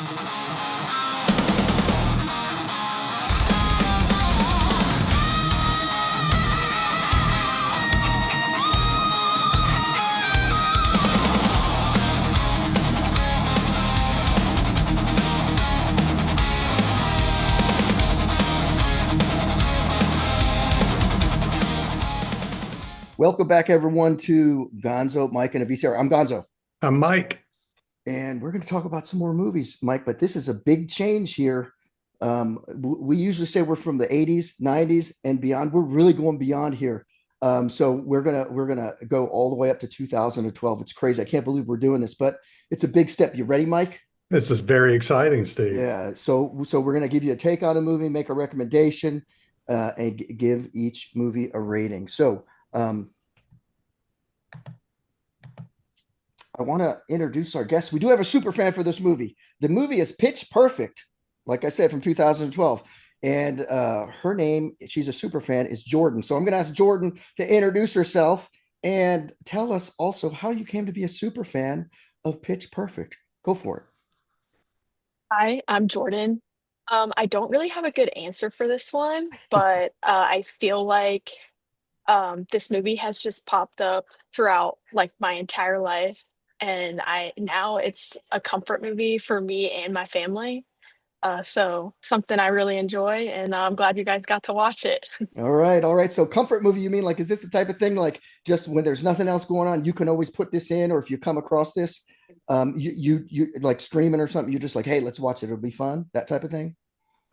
Welcome back, everyone, to Gonzo, Mike, and a VCR. I'm Gonzo, I'm Mike. and we're going to talk about some more movies, Mike. But this is a big change here. We usually say we're from the '80s, '90s, and beyond. We're really going beyond here. So we're gonna go all the way up to 2012. It's crazy. I can't believe we're doing this, but it's a big step. You ready, Mike? This is very exciting, Steve. Yeah. So we're gonna give you a take on a movie, make a recommendation, and give each movie a rating. So. I want to introduce our guest. We do have a super fan for this movie. The movie is Pitch Perfect, like I said, from 2012. And her name, she's a super fan, is Jordan. So I'm going to ask Jordan to introduce herself and tell us also how you came to be a super fan of Pitch Perfect. Go for it. Hi, I'm Jordan. I don't really have a good answer for this one, but I feel like this movie has just popped up throughout like my entire life, and I now it's a comfort movie for me and my family. So something I really enjoy, and I'm glad you guys got to watch it. All right, all right. So comfort movie, you mean like, is this the type of thing like just when there's nothing else going on, you can always put this in, or if you come across this, you like streaming or something, you're just like, hey, let's watch it. It'll be fun, that type of thing.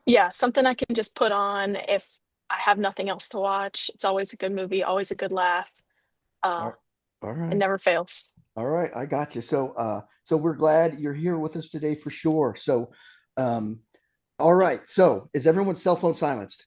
Yeah, something I can just put on if I have nothing else to watch. It's always a good movie, always a good laugh. Uh, All all it right. never fails. All right, I got you. So we're glad you're here with us today for sure. Um, all right. So, is everyone's cell phone silenced?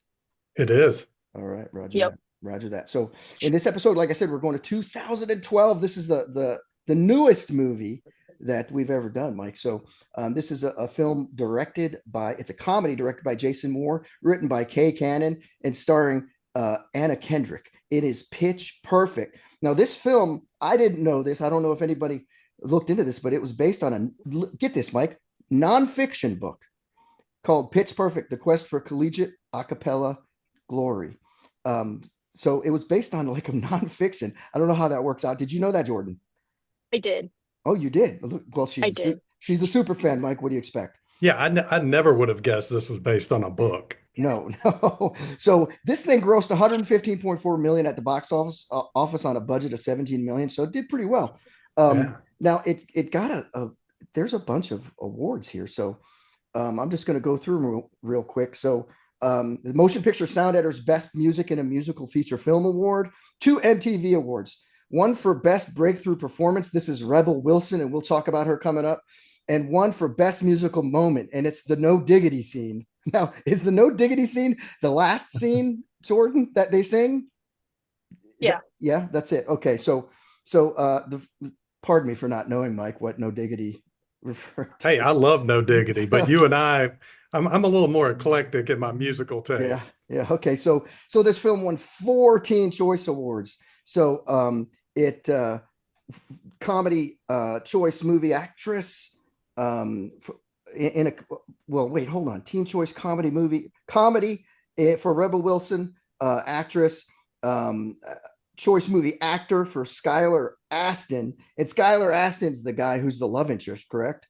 It is. All right, Roger Yep. that. Roger that. So, in this episode, like I said, we're going to 2012. This is the newest movie that we've ever done, Mike. So, this is a film directed by. It's a comedy directed by Jason Moore, written by Kay Cannon, and starring Anna Kendrick. It is Pitch Perfect. Now, this film, I didn't know this. I don't know if anybody looked into this, but it was based on get this, Mike, nonfiction book called Pitch Perfect: The Quest for Collegiate Acapella Glory. So it was based on like a nonfiction. I don't know how that works out. Did you know that, Jordan? I did. Oh, you did. Look, well, I did. she's the super fan, Mike. What do you expect? Yeah, I never would have guessed this was based on a book. No, no. So this thing grossed 115.4 million at the box office on a budget of 17 million. So it did pretty well. Yeah. Now it got there's a bunch of awards here. So I'm just going to go through them real quick. So the Motion Picture Sound Editor's Best Music in a Musical Feature Film Award, 2 MTV Awards, one for Best Breakthrough Performance. This is Rebel Wilson, and we'll talk about her coming up, and one for Best Musical Moment, and it's the No Diggity scene. Now, is the No Diggity scene the last scene, Jordan, that they sing? Yeah. Yeah, that's it. Okay, pardon me for not knowing, Mike, what No Diggity referred to. Hey, I love No Diggity, but you and I'm a little more eclectic in my musical Yeah, taste. yeah. Okay, so this film won 14 Choice Awards. So it comedy choice movie actress in a well, wait, hold on. Teen Choice comedy for Rebel Wilson, actress, choice movie actor for Skylar Astin, and Skylar Astin's the guy who's the love interest, correct?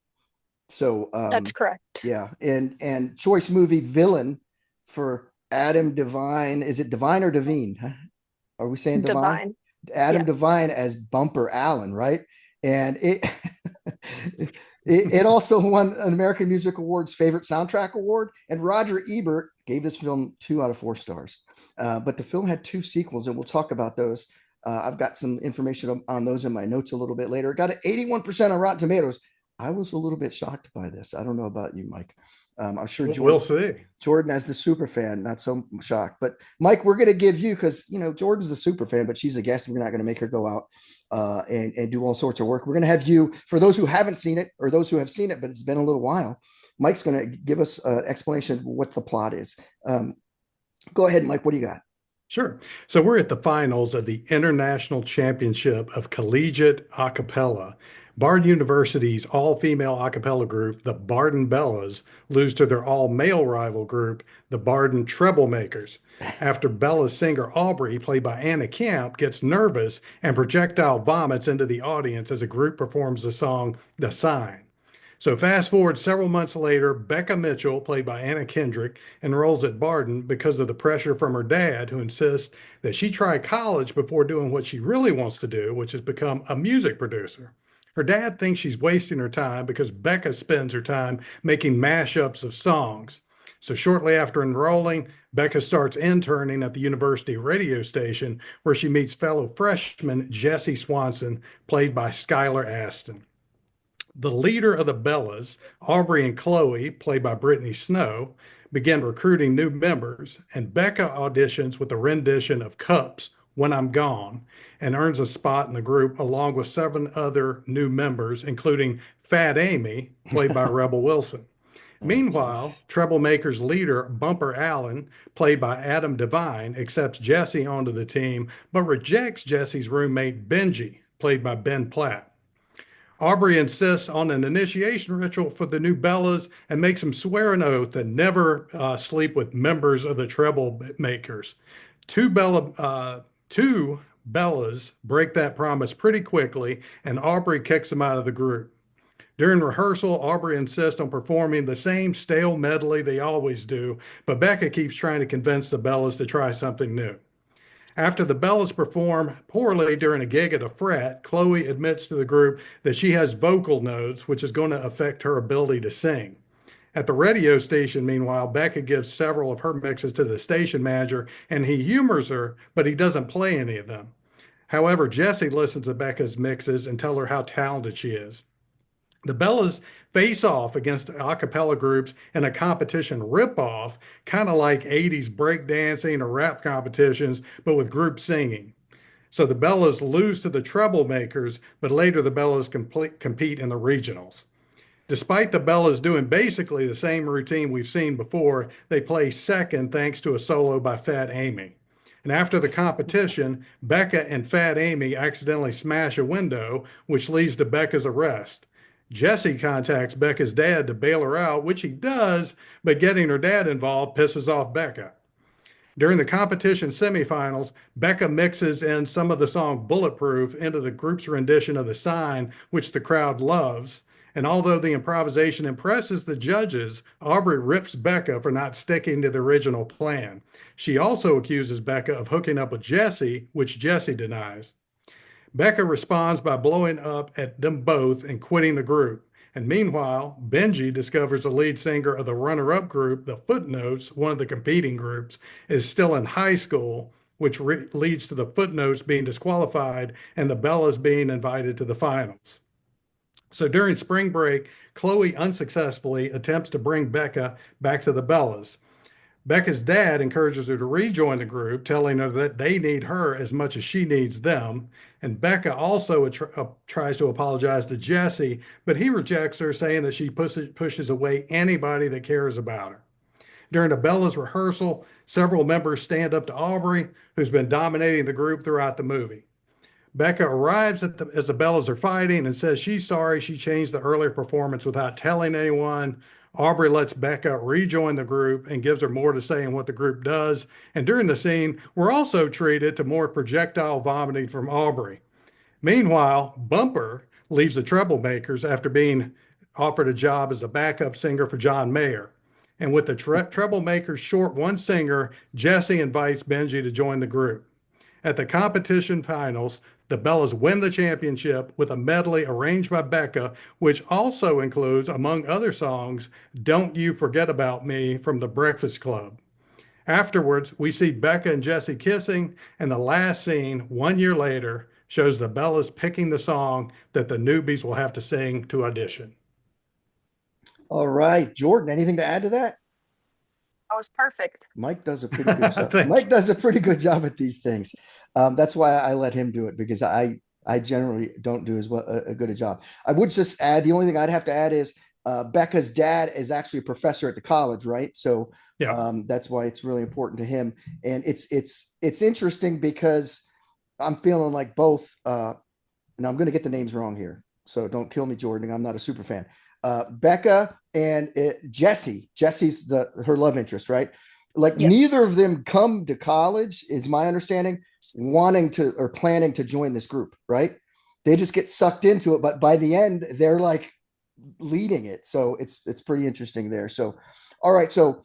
So That's correct. yeah, and choice movie villain for Adam Devine. Is it Devine or Devine? Huh? Are we saying Devine? Divine. Adam Yeah. Devine as Bumper Allen, right? And it it also won an American Music Awards Favorite Soundtrack Award, and Roger Ebert gave this film 2 out of 4 stars. But the film had 2 sequels, and we'll talk about those. I've got some information on those in my notes a little bit later. It got an 81% on Rotten Tomatoes. I was a little bit shocked by this. I don't know about you, Mike. I'm sure We'll see. Jordan, as the super fan, not so shocked. But Mike, we're going to give you, because Jordan's the super fan, but she's a guest. We're not going to make her go out and do all sorts of work. We're going to have you, for those who haven't seen it or those who have seen it, but it's been a little while. Mike's going to give us an explanation of what the plot is. Go ahead, Mike. What do you got? Sure. So we're at the finals of the International Championship of Collegiate Acapella, Bard University's all-female a cappella group, the Barden Bellas, lose to their all-male rival group, the Barden Treblemakers, after Bella's singer Aubrey, played by Anna Camp, gets nervous and projectile vomits into the audience as a group performs the song The Sign. So fast forward several months later, Becca Mitchell, played by Anna Kendrick, enrolls at Barden because of the pressure from her dad, who insists that she try college before doing what she really wants to do, which is become a music producer. Her dad thinks she's wasting her time because Becca spends her time making mashups of songs. So shortly after enrolling, Becca starts interning at the university radio station where she meets fellow freshman Jesse Swanson, played by Skylar Aston. The leader of the Bellas, Aubrey and Chloe, played by Brittany Snow, begin recruiting new members, and Becca auditions with a rendition of Cups, When I'm Gone, and earns a spot in the group along with 7 other new members, including Fat Amy, played by Rebel Wilson. Oh, Meanwhile, Troublemaker's leader, Bumper Allen, played by Adam Devine, accepts Jesse onto the team, but rejects Jesse's roommate, Benji, played by Ben Platt. Aubrey insists on an initiation ritual for the new Bellas and makes him swear an oath to never sleep with members of the Troublemakers. Two Bellas break that promise pretty quickly, and Aubrey kicks them out of the group. During rehearsal, Aubrey insists on performing the same stale medley they always do, but Becca keeps trying to convince the Bellas to try something new. After the Bellas perform poorly during a gig at a frat, Chloe admits to the group that she has vocal nodes, which is going to affect her ability to sing. At the radio station, meanwhile, Becca gives several of her mixes to the station manager, and he humors her, but he doesn't play any of them. However, Jesse listens to Becca's mixes and tells her how talented she is. The Bellas face off against a cappella groups in a competition ripoff, kind of like 80s breakdancing or rap competitions, but with group singing. So the Bellas lose to the Troublemakers, but later the Bellas compete in the regionals. Despite the Bellas doing basically the same routine we've seen before, they play second thanks to a solo by Fat Amy. And after the competition, Becca and Fat Amy accidentally smash a window, which leads to Becca's arrest. Jesse contacts Becca's dad to bail her out, which he does, but getting her dad involved pisses off Becca. During the competition semifinals, Becca mixes in some of the song Bulletproof into the group's rendition of The Sign, which the crowd loves. And although the improvisation impresses the judges, Aubrey rips Becca for not sticking to the original plan. She also accuses Becca of hooking up with Jesse, which Jesse denies. Becca responds by blowing up at them both and quitting the group. And meanwhile, Benji discovers the lead singer of the runner-up group, the Footnotes, one of the competing groups, is still in high school, which leads to the Footnotes being disqualified and the Bellas being invited to the finals. So during spring break, Chloe unsuccessfully attempts to bring Becca back to the Bellas. Becca's dad encourages her to rejoin the group, telling her that they need her as much as she needs them. And Becca also tries to apologize to Jesse, but he rejects her, saying that she pushes away anybody that cares about her. During the Bella's rehearsal, several members stand up to Aubrey, who's been dominating the group throughout the movie. Becca arrives as the Bellas are fighting and says she's sorry she changed the earlier performance without telling anyone. Aubrey lets Becca rejoin the group and gives her more to say in what the group does. And during the scene, we're also treated to more projectile vomiting from Aubrey. Meanwhile, Bumper leaves the Troublemakers after being offered a job as a backup singer for John Mayer. And with the Troublemakers short one singer, Jesse invites Benji to join the group. At the competition finals, the Bellas win the championship with a medley arranged by Becca, which also includes, among other songs, Don't You Forget About Me from the Breakfast Club. Afterwards, we see Becca and Jesse kissing, and the last scene, 1 year later, shows the Bellas picking the song that the newbies will have to sing to audition. all right, Jordan, anything to add to that? That was perfect. Mike does a pretty good job. Thanks. Mike does a pretty good job at these things. That's why I let him do it, because I generally don't do as well a good a job. I would just add, the only thing I'd have to add is Becca's dad is actually a professor at the college, right? So Yeah. that's why it's really important to him. And it's interesting because I'm feeling like both, and I'm going to get the names wrong here. So don't kill me, Jordan. I'm not a super fan. Becca and Jesse. Jesse's the her love interest, right? Like neither Yes. of them come to college, is my understanding, wanting to or planning to join this group, right? They just get sucked into it, but by the end, they're like leading it. So it's pretty interesting there. So, all right. So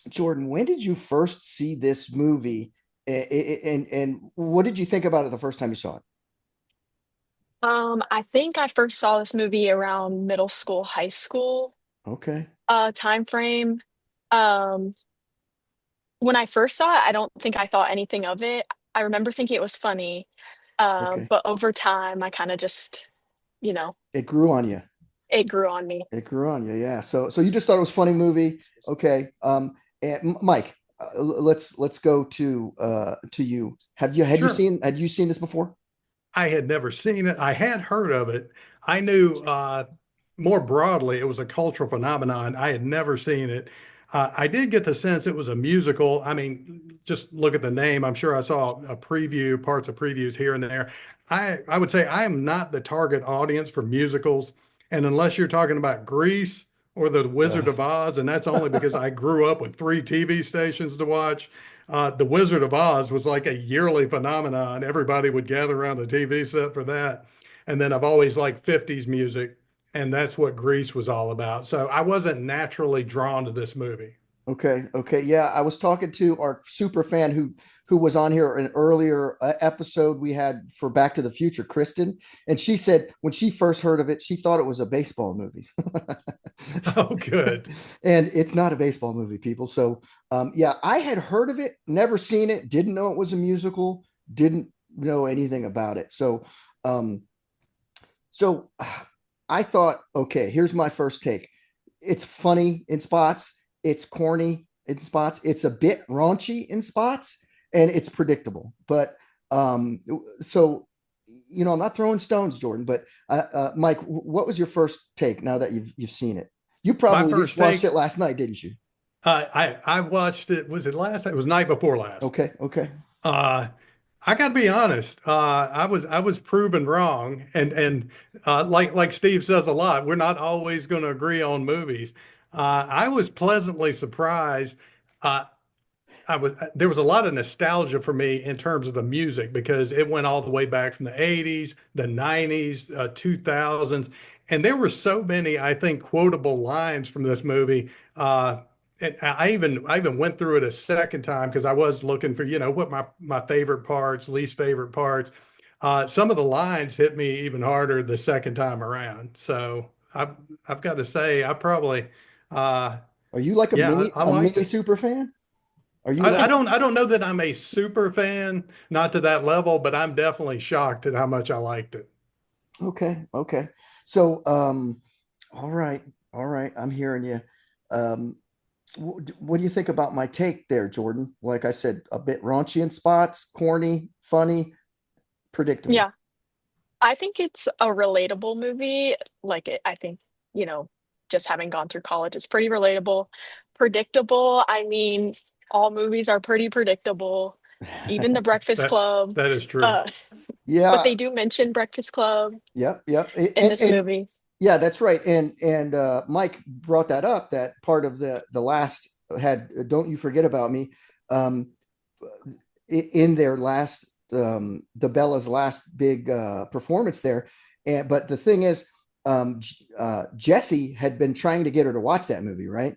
Jordan, when did you first see this movie? And what did you think about it the first time you saw it? I think I first saw this movie around middle school, high school Okay. time frame. Um, when I first saw it, I don't think I thought anything of it. I remember thinking it was funny. Okay. But over time I kind of just, you know, It grew on you. it grew on me. It grew on you. Yeah. So you just thought it was a funny movie. Okay. And Mike, let's go to you. Sure. Had you seen this before? I had never seen it. I had heard of it. I knew more broadly it was a cultural phenomenon. I had never seen it. I did get the sense it was a musical. I mean, just look at the name. I'm sure I saw a preview, parts of previews here and there. I would say I am not the target audience for musicals. And unless you're talking about Grease or The Wizard Uh, of Oz, and that's only because I grew up with three TV stations to watch. The Wizard of Oz was like a yearly phenomenon. Everybody would gather around the TV set for that. And then I've always liked 50s music, and that's what Grease was all about. So I wasn't naturally drawn to this movie. Okay, okay, yeah. I was talking to our super fan who was on here an earlier episode we had for Back to the Future, Kristen, and she said when she first heard of it, she thought it was a baseball movie, Oh, good. and it's not a baseball movie, people. So, yeah, I had heard of it, never seen it, didn't know it was a musical, didn't know anything about it. Um, so I thought, okay, here's my first take. It's funny in spots, it's corny in spots, it's a bit raunchy in spots, and it's predictable. But so I'm not throwing stones, Jordan. But Mike, what was your first take now that you've seen it? You My probably just first watched take, it last night, didn't you? I watched it. Was it last night? It was night before last. Okay, okay. Uh, I got to be honest. I was proven wrong, and like Steve says a lot, we're not always going to agree on movies. I was pleasantly surprised. Uh, there was a lot of nostalgia for me in terms of the music because it went all the way back from the 80s, the 90s, 2000s, and there were so many, I think, quotable lines from this movie. And I even went through it a second time because I was looking for, what my favorite parts, least favorite parts. Some of the lines hit me even harder the second time around. So I've got to say, I probably, uh, Are you like a yeah, mini I liked it. super fan? Are you I like don't know that I'm a super fan, not to that level, but I'm definitely shocked at how much I liked it. okay, okay? So all right, all right, I'm hearing you. Um, what do you think about my take there, Jordan? Like I said, a bit raunchy in spots, corny, funny, predictable. Yeah. I think it's a relatable movie. I think, you know, just having gone through college, it's pretty relatable. Predictable. I mean, all movies are pretty predictable. Even The Breakfast That Club. that is true. Uh, but Yeah, they do mention Breakfast Club yep, yep. in this movie. Yeah, that's right. And Mike brought that up. That part of the last had "Don't You Forget About Me" um, in their last the Bella's last big performance there. And but the thing is, Jesse had been trying to get her to watch that movie, right?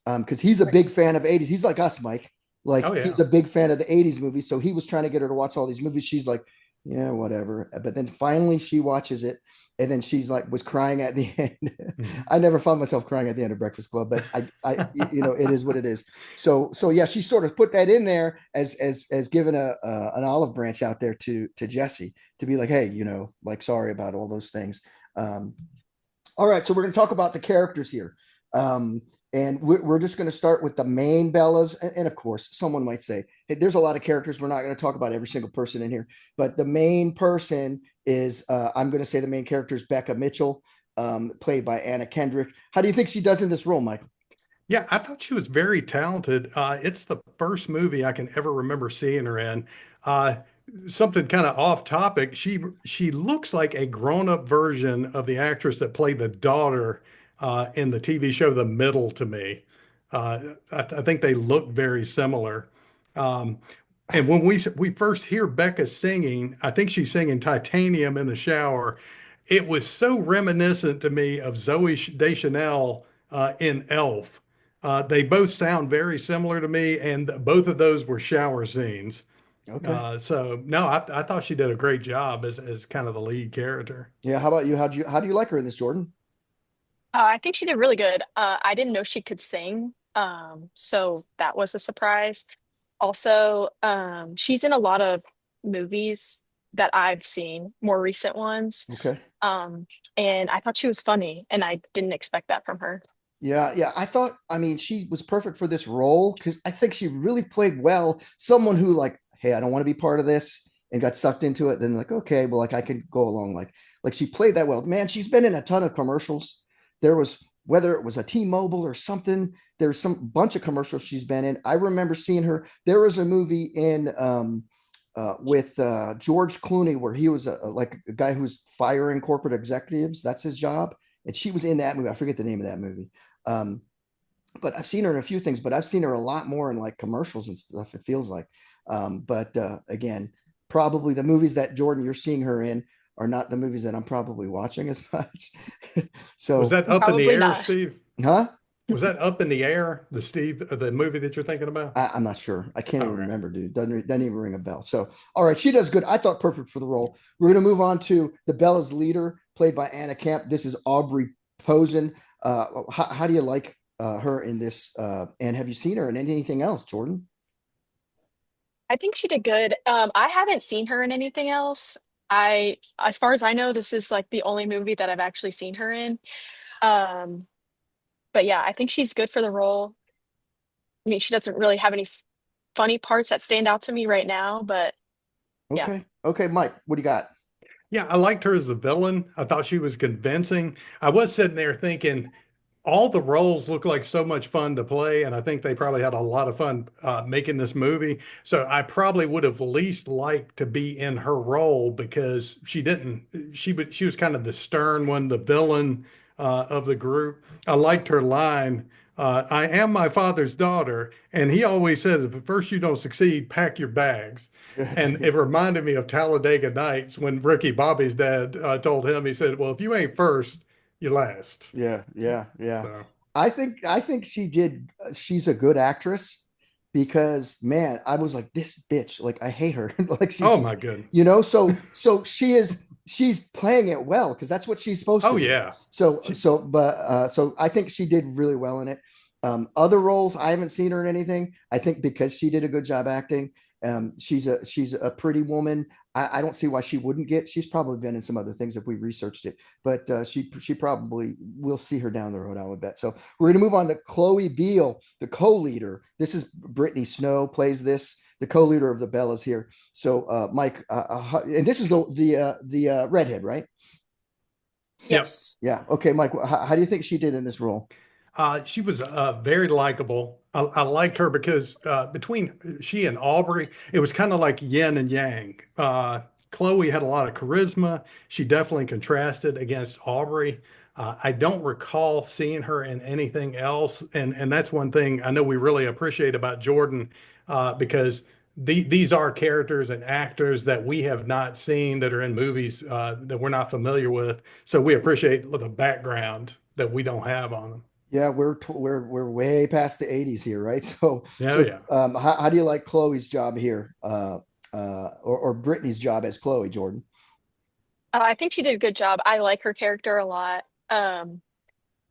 Because he's a Right. big fan of '80s. He's like us, Mike. Oh Like yeah. he's a big fan of the '80s movies. So he was trying to get her to watch all these movies. She's like, yeah, whatever. But then finally she watches it, and then she's like was crying at the end. Mhm. I never found myself crying at the end of Breakfast Club, but it is what it is. So yeah, she sort of put that in there as giving an olive branch out there to Jesse to be like, hey, like sorry about all those things. Um, all right, so we're going to talk about the characters here. And we're just going to start with the main Bellas. And of course, someone might say, hey, there's a lot of characters. We're not going to talk about every single person in here. But the main person is, I'm going to say the main character is Becca Mitchell, played by Anna Kendrick. How do you think she does in this role, Michael? Yeah, I thought she was very talented. It's the first movie I can ever remember seeing her in. Uh, something kind of off topic. She looks like a grown-up version of the actress that played the daughter in the TV show The Middle to me. I think they look very similar. Um, and when we first hear Becca singing, I think she's singing Titanium in the shower. It was so reminiscent to me of Zoe Deschanel in Elf. They both sound very similar to me, and both of those were shower scenes. Okay. So no, I thought she did a great job as kind of the lead character. Yeah. How about you? How do you like her in this, Jordan? I think she did really good. I didn't know she could sing, so that was a surprise. Also, she's in a lot of movies that I've seen, more recent ones. Okay. Um, and I thought she was funny, and I didn't expect that from her. Yeah, yeah. I mean, she was perfect for this role because I think she really played well. Someone who like, hey, I don't want to be part of this and got sucked into it. Then like, okay, well, like I could go along. Like she played that well. Man, she's been in a ton of commercials. There was whether it was a T-Mobile or something. There's some bunch of commercials she's been in. I remember seeing her. There was a movie in with George Clooney where he was like a guy who's firing corporate executives. That's his job, and she was in that movie. I forget the name of that movie. Um, but I've seen her in a few things, but I've seen her a lot more in like commercials and stuff. It feels like, but again, probably the movies that Jordan you're seeing her in are not the movies that I'm probably watching as much. Was So, that Up in the Probably Air, not. Steve? huh? Was that Up in the Air, the movie that you're thinking about? I'm not sure. I can't even Okay. remember, dude. Doesn't even ring a bell. So, all right, she does good. I thought perfect for the role. We're going to move on to the Bella's leader, played by Anna Camp. This is Aubrey Posen. How do you like her in this? And have you seen her in anything else, Jordan? I think she did good. I haven't seen her in anything else. As far as I know, this is like the only movie that I've actually seen her in. Um, but yeah, I think she's good for the role. I mean, she doesn't really have any funny parts that stand out to me right now, but yeah. Okay. Okay, Mike, what do you got? Yeah, I liked her as the villain. I thought she was convincing. I was sitting there thinking, all the roles look like so much fun to play, and I think they probably had a lot of fun making this movie. So I probably would have least liked to be in her role because she didn't. She was kind of the stern one, the villain of the group. I liked her line. I am my father's daughter, and he always said, if at first you don't succeed, pack your bags. And it reminded me of Talladega Nights when Ricky Bobby's dad told him, he said, well, if you ain't first, you last. Yeah, yeah, yeah. So. I think she did. She's a good actress because man, I was like this bitch. Like I hate her. Like Oh she's, my goodness. so she's playing it well because that's what she's supposed Oh to do. yeah. So She, so I think she did really well in it. Other roles I haven't seen her in anything. I think because she did a good job acting. She's a pretty woman. I don't see why she wouldn't get. She's probably been in some other things if we researched it, but she probably we'll see her down the road. I would bet. So we're going to move on to Chloe Beale, the co-leader. This is Brittany Snow plays this, the co-leader of the Bellas here. So Mike, and this is the redhead, right? yep. Yes. Yeah. Okay, Mike. How do you think she did in this role? She was very likable. I liked her because between she and Aubrey, it was kind of like yin and yang. Chloe had a lot of charisma. She definitely contrasted against Aubrey. I don't recall seeing her in anything else, and that's one thing I know we really appreciate about Jordan because these are characters and actors that we have not seen that are in movies that we're not familiar with. So we appreciate the background that we don't have on them. Yeah, we're way past the 80s here, right? So Oh so yeah. how do you like Chloe's job here? Or Brittany's job as Chloe, Jordan? I think she did a good job. I like her character a lot. Um,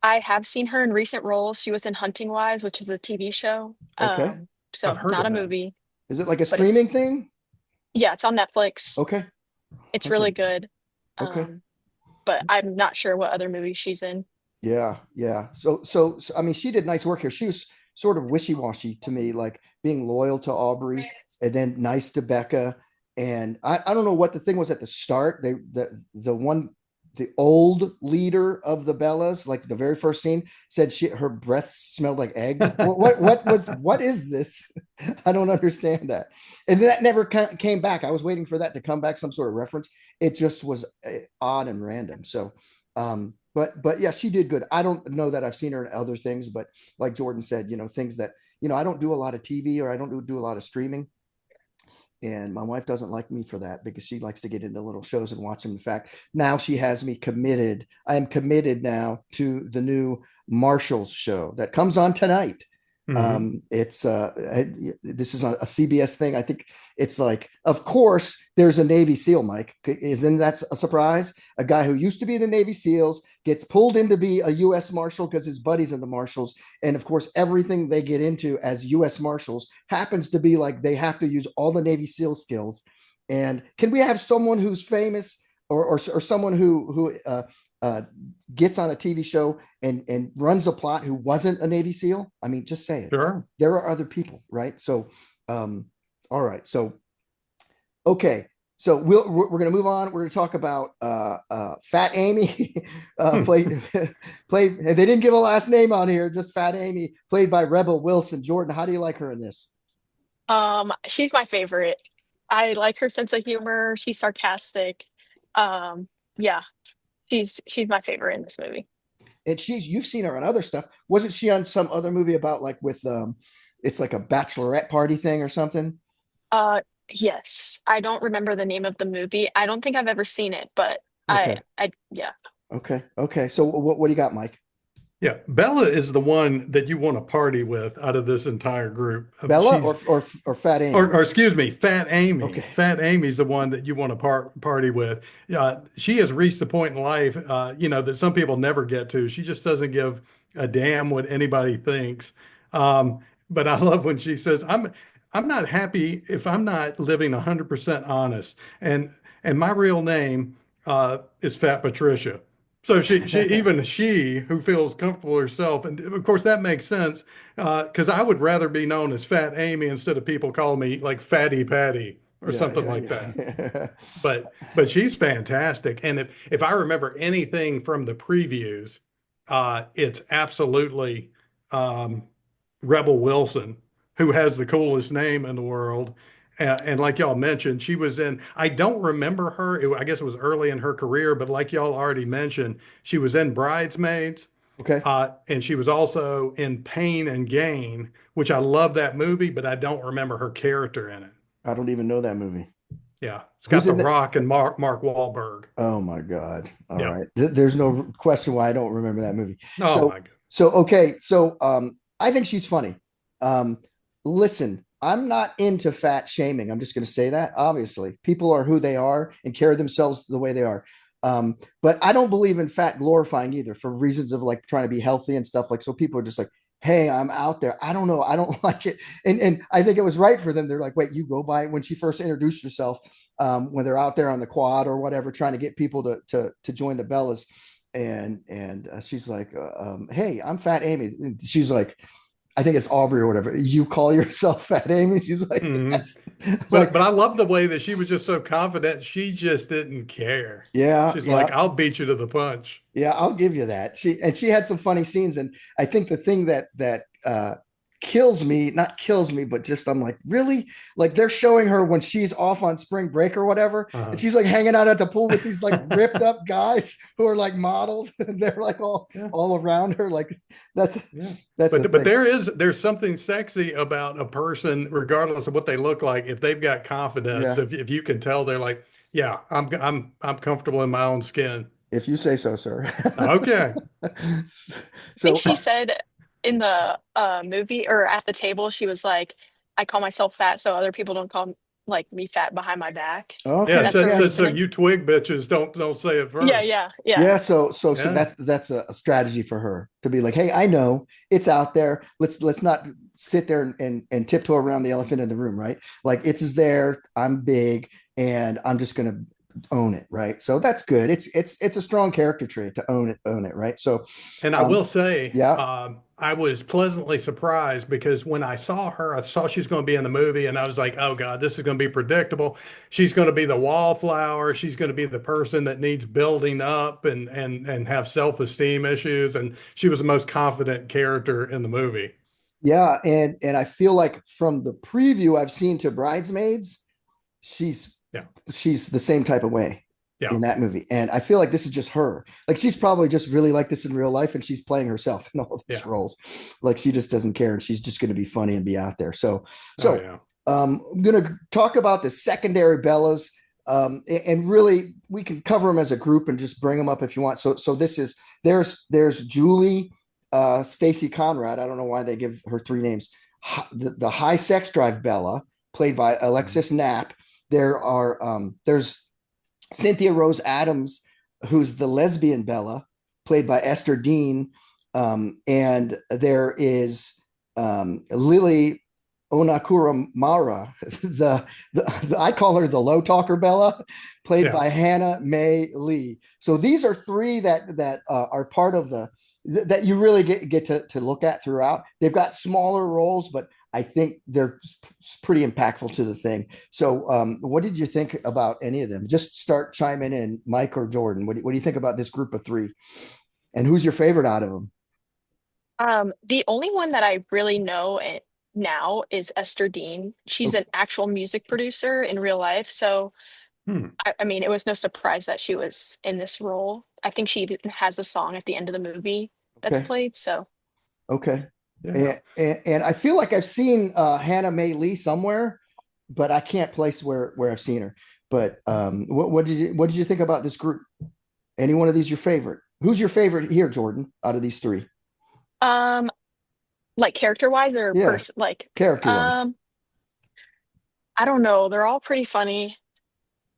I have seen her in recent roles. She was in Hunting Wives, which is a TV show. Okay. I've So heard not of a that. movie, Is it like a but it's streaming thing? yeah, it's on Netflix. Okay. It's Okay. really good. Okay. Um, but I'm not sure what other movies she's in. Yeah, yeah. So I mean, she did nice work here. She was sort of wishy-washy to me, like being loyal to Aubrey and then nice to Becca. And I don't know what the thing was at the start. The one the old leader of the Bellas, like the very first scene, said her breath smelled like eggs. What is this? I don't understand that. And that never came back. I was waiting for that to come back, some sort of reference. It just was odd and random. So, but yeah, she did good. I don't know that I've seen her in other things, but like Jordan said, things that, I don't do a lot of TV, or I don't do a lot of streaming. And my wife doesn't like me for that, because she likes to get into little shows and watch them. In fact, now she has me committed. I am committed now to the new Marshalls show that comes on tonight. Mhm. This is a CBS thing. I think it's like, of course, there's a Navy SEAL, Mike. Isn't that a surprise? A guy who used to be in the Navy SEALs gets pulled in to be a U.S. Marshal because his buddy's in the Marshals. And of course, everything they get into as U.S. Marshals happens to be like they have to use all the Navy SEAL skills. And can we have someone who's famous, or someone who gets on a TV show and runs a plot, who wasn't a Navy SEAL? I mean, just say it. Sure. There are other people, right? So, all right. So, okay. So we're going to move on. We're going to talk about Fat Amy, played. They didn't give a last name on here, just Fat Amy, played by Rebel Wilson. Jordan, how do you like her in this? She's my favorite. I like her sense of humor. She's sarcastic. Yeah, she's my favorite in this movie. And you've seen her on other stuff. Wasn't she on some other movie about, like, with it's like a bachelorette party thing or something? Uh, yes, I don't remember the name of the movie. I don't think I've ever seen it, but Okay. yeah. Okay. So what do you got, Mike? Yeah, Bella is the one that you want to party with out of this entire group. Bella She's or Fat Amy? or excuse me, Fat Amy. Okay. Fat Amy's the one that you want to party with. She has reached the point in life, that some people never get to. She just doesn't give a damn what anybody thinks. But I love when she says, I'm not happy if I'm not living 100% honest. And my real name is Fat Patricia. So she who feels comfortable herself, and of course that makes sense, because I would rather be known as Fat Amy instead of people calling me like Fatty Patty or Yeah, something yeah, like that. yeah. But she's fantastic, and if I remember anything from the previews, it's absolutely um, Rebel Wilson, who has the coolest name in the world. And like y'all mentioned, she was in, I don't remember her. I guess it was early in her career, but like y'all already mentioned, she was in Bridesmaids. Okay. And she was also in Pain and Gain, which I love that movie, but I don't remember her character in it. I don't even know that movie. Yeah. It's got Who's The in the Rock and Mark Wahlberg. Oh my God. All Yeah. right. There's no question why I don't remember that movie. Oh So my God. so okay. So I think she's funny. Um Listen, I'm not into fat shaming. I'm just going to say that. Obviously, people are who they are and carry themselves the way they are. But I don't believe in fat glorifying either, for reasons of like trying to be healthy and stuff. Like, so people are just like, hey, I'm out there. I don't know. I don't like it. And I think it was right for them. They're like, wait, you go by, when she first introduced herself, when they're out there on the quad or whatever, trying to get people to join the Bellas. And she's like, hey, I'm Fat Amy. And she's like, I think it's Aubrey or whatever. You call yourself Fat Amy? She's like, Mhm. yes. But Like, but I love the way that she was just so confident. She just didn't care. yeah, She's yeah. like, I'll beat you to the punch. Yeah, I'll give you that. She had some funny scenes, and I think the thing that kills me, not kills me, but just I'm like, really? Like, they're showing her when she's off on spring break or whatever, and Uh-huh. she's like hanging out at the pool with these like ripped up guys who are like models, and they're like Yeah. all around her. Like, that's Yeah. that's the But thing. there's something sexy about a person, regardless of what they look like, if they've got confidence, Yeah, if you can tell they're like, yeah, I'm comfortable in my own skin. if you say so, sir. Okay. I think So, she said in the movie or at the table, she was like, "I call myself fat so other people don't call like me fat behind my back." Yeah, okay, That's her so, yeah. so, so reasoning. you twig bitches don't say it Yeah, first. yeah, yeah. Yeah, so Yeah. that's a strategy for her to be like, hey, I know it's out there. Let's not sit there and tiptoe around the elephant in the room, right? Like, it's is there. I'm big, and I'm just gonna own it, right? So that's good. It's a strong character trait to own it, right? So And I um will say, yeah. I was pleasantly surprised because when I saw her, I saw she's going to be in the movie, and I was like, "Oh God, this is going to be predictable. She's going to be the wallflower. She's going to be the person that needs building up and have self-esteem issues." And she was the most confident character in the movie. Yeah, and I feel like from the preview I've seen to Bridesmaids, she's Yeah, she's the same type of way yeah, in that movie. And I feel like this is just her. Like she's probably just really like this in real life and she's playing herself in all these yeah. roles. Like she just doesn't care and she's just going to be funny and be out there. So Oh so yeah. I'm going to talk about the secondary Bellas. And really we can cover them as a group and just bring them up if you want. So this is there's Julie Stacy Conrad. I don't know why they give her three names. The high sex drive Bella, played by Alexis Knapp. There's Cynthia Rose Adams, who's the lesbian Bella, played by Esther Dean. And there is Lily Onakura Mara, I call her the low talker Bella, played Yeah. by Hannah May Lee. So these are three that are part of that you really get to look at throughout. They've got smaller roles, but I think they're pretty impactful to the thing. So, what did you think about any of them? Just start chiming in, Mike or Jordan. What do you think about this group of three? And who's your favorite out of them? The only one that I really know now is Esther Dean. She's Okay. an actual music producer in real life, so Hmm. I mean, it was no surprise that she was in this role. I think she even has a song at the end of the movie that's Okay. played. So, Okay. Yeah. And I feel like I've seen Hannah May Lee somewhere, but I can't place where I've seen her. But what did you think about this group? Any one of these your favorite? Who's your favorite here, Jordan, out of these three? um, like character wise or Yeah, person, like, character wise. um, I don't know. They're all pretty funny.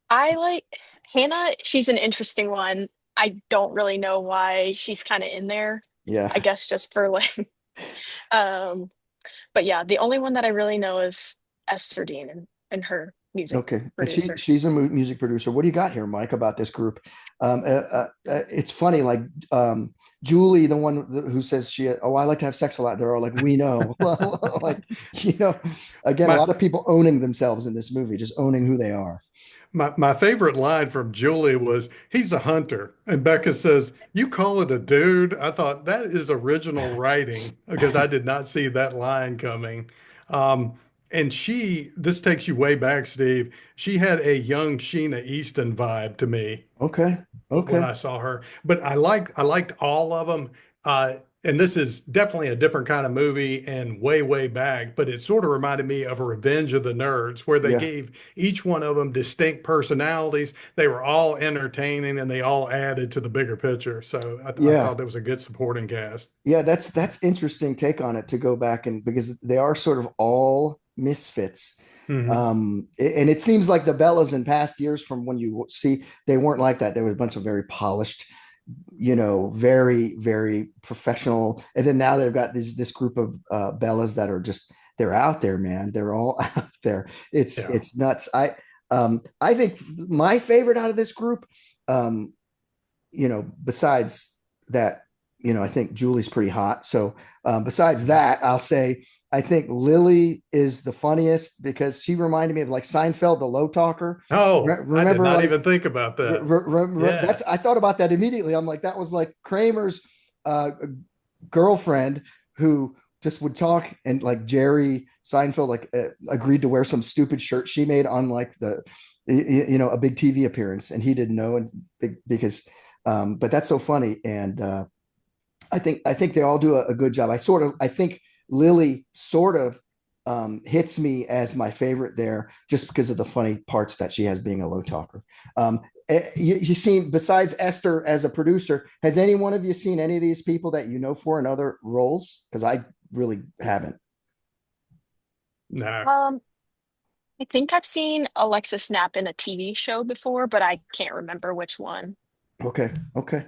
I like Hannah. She's an interesting one. I don't really know why she's kind of in there. I Yeah. guess just for like, um, but yeah, the only one that I really know is Esther Dean and her music Okay, and producer. she's a music producer. What do you got here, Mike, about this group? It's funny, like Julie, the one who says I like to have sex a lot. They're all like, we know, like you know, again, a My lot of people owning themselves in this movie, just owning who they are. my favorite line from Julie was, "He's a hunter," and Becca says, "You call it a dude?" I thought that is original writing because I did not see that line coming. Um, and this takes you way back, Steve. She had a young Sheena Easton vibe to me Okay, when okay, I saw her. But I liked all of them. And this is definitely a different kind of movie and way back, but it sort of reminded me of a Revenge of the Nerds, where they yeah, gave each one of them distinct personalities. They were all entertaining and they all added to the bigger picture. So I yeah. thought that was a good supporting cast. Yeah, that's interesting take on it to go back and because they are sort of all misfits. Hmm. And it seems like the Bellas in past years from when you see they weren't like that. There was a bunch of very polished, very professional. And then now they've got this group of Bellas that are just they're out there, man. They're all out there. It's Yeah. it's nuts. I think my favorite out of this group, um, besides that, I think Julie's pretty hot. So besides that, I'll say I think Lily is the funniest because she reminded me of like Seinfeld, the low talker. Oh, I did Remember, not like even think about that. that's Yeah. I thought about that immediately. I'm like, that was like Kramer's uh, girlfriend who just would talk and like Jerry Seinfeld like agreed to wear some stupid shirt she made on like a big TV appearance and he didn't know and because but that's so funny and I think they all do a good job. I think Lily sort of hits me as my favorite there just because of the funny parts that she has being a low talker. You seen besides Esther as a producer, has any one of you seen any of these people that you know for in other roles? Because I really haven't. No. Um, I think I've seen Alexis Knapp in a TV show before, but I can't remember which one. Okay, okay.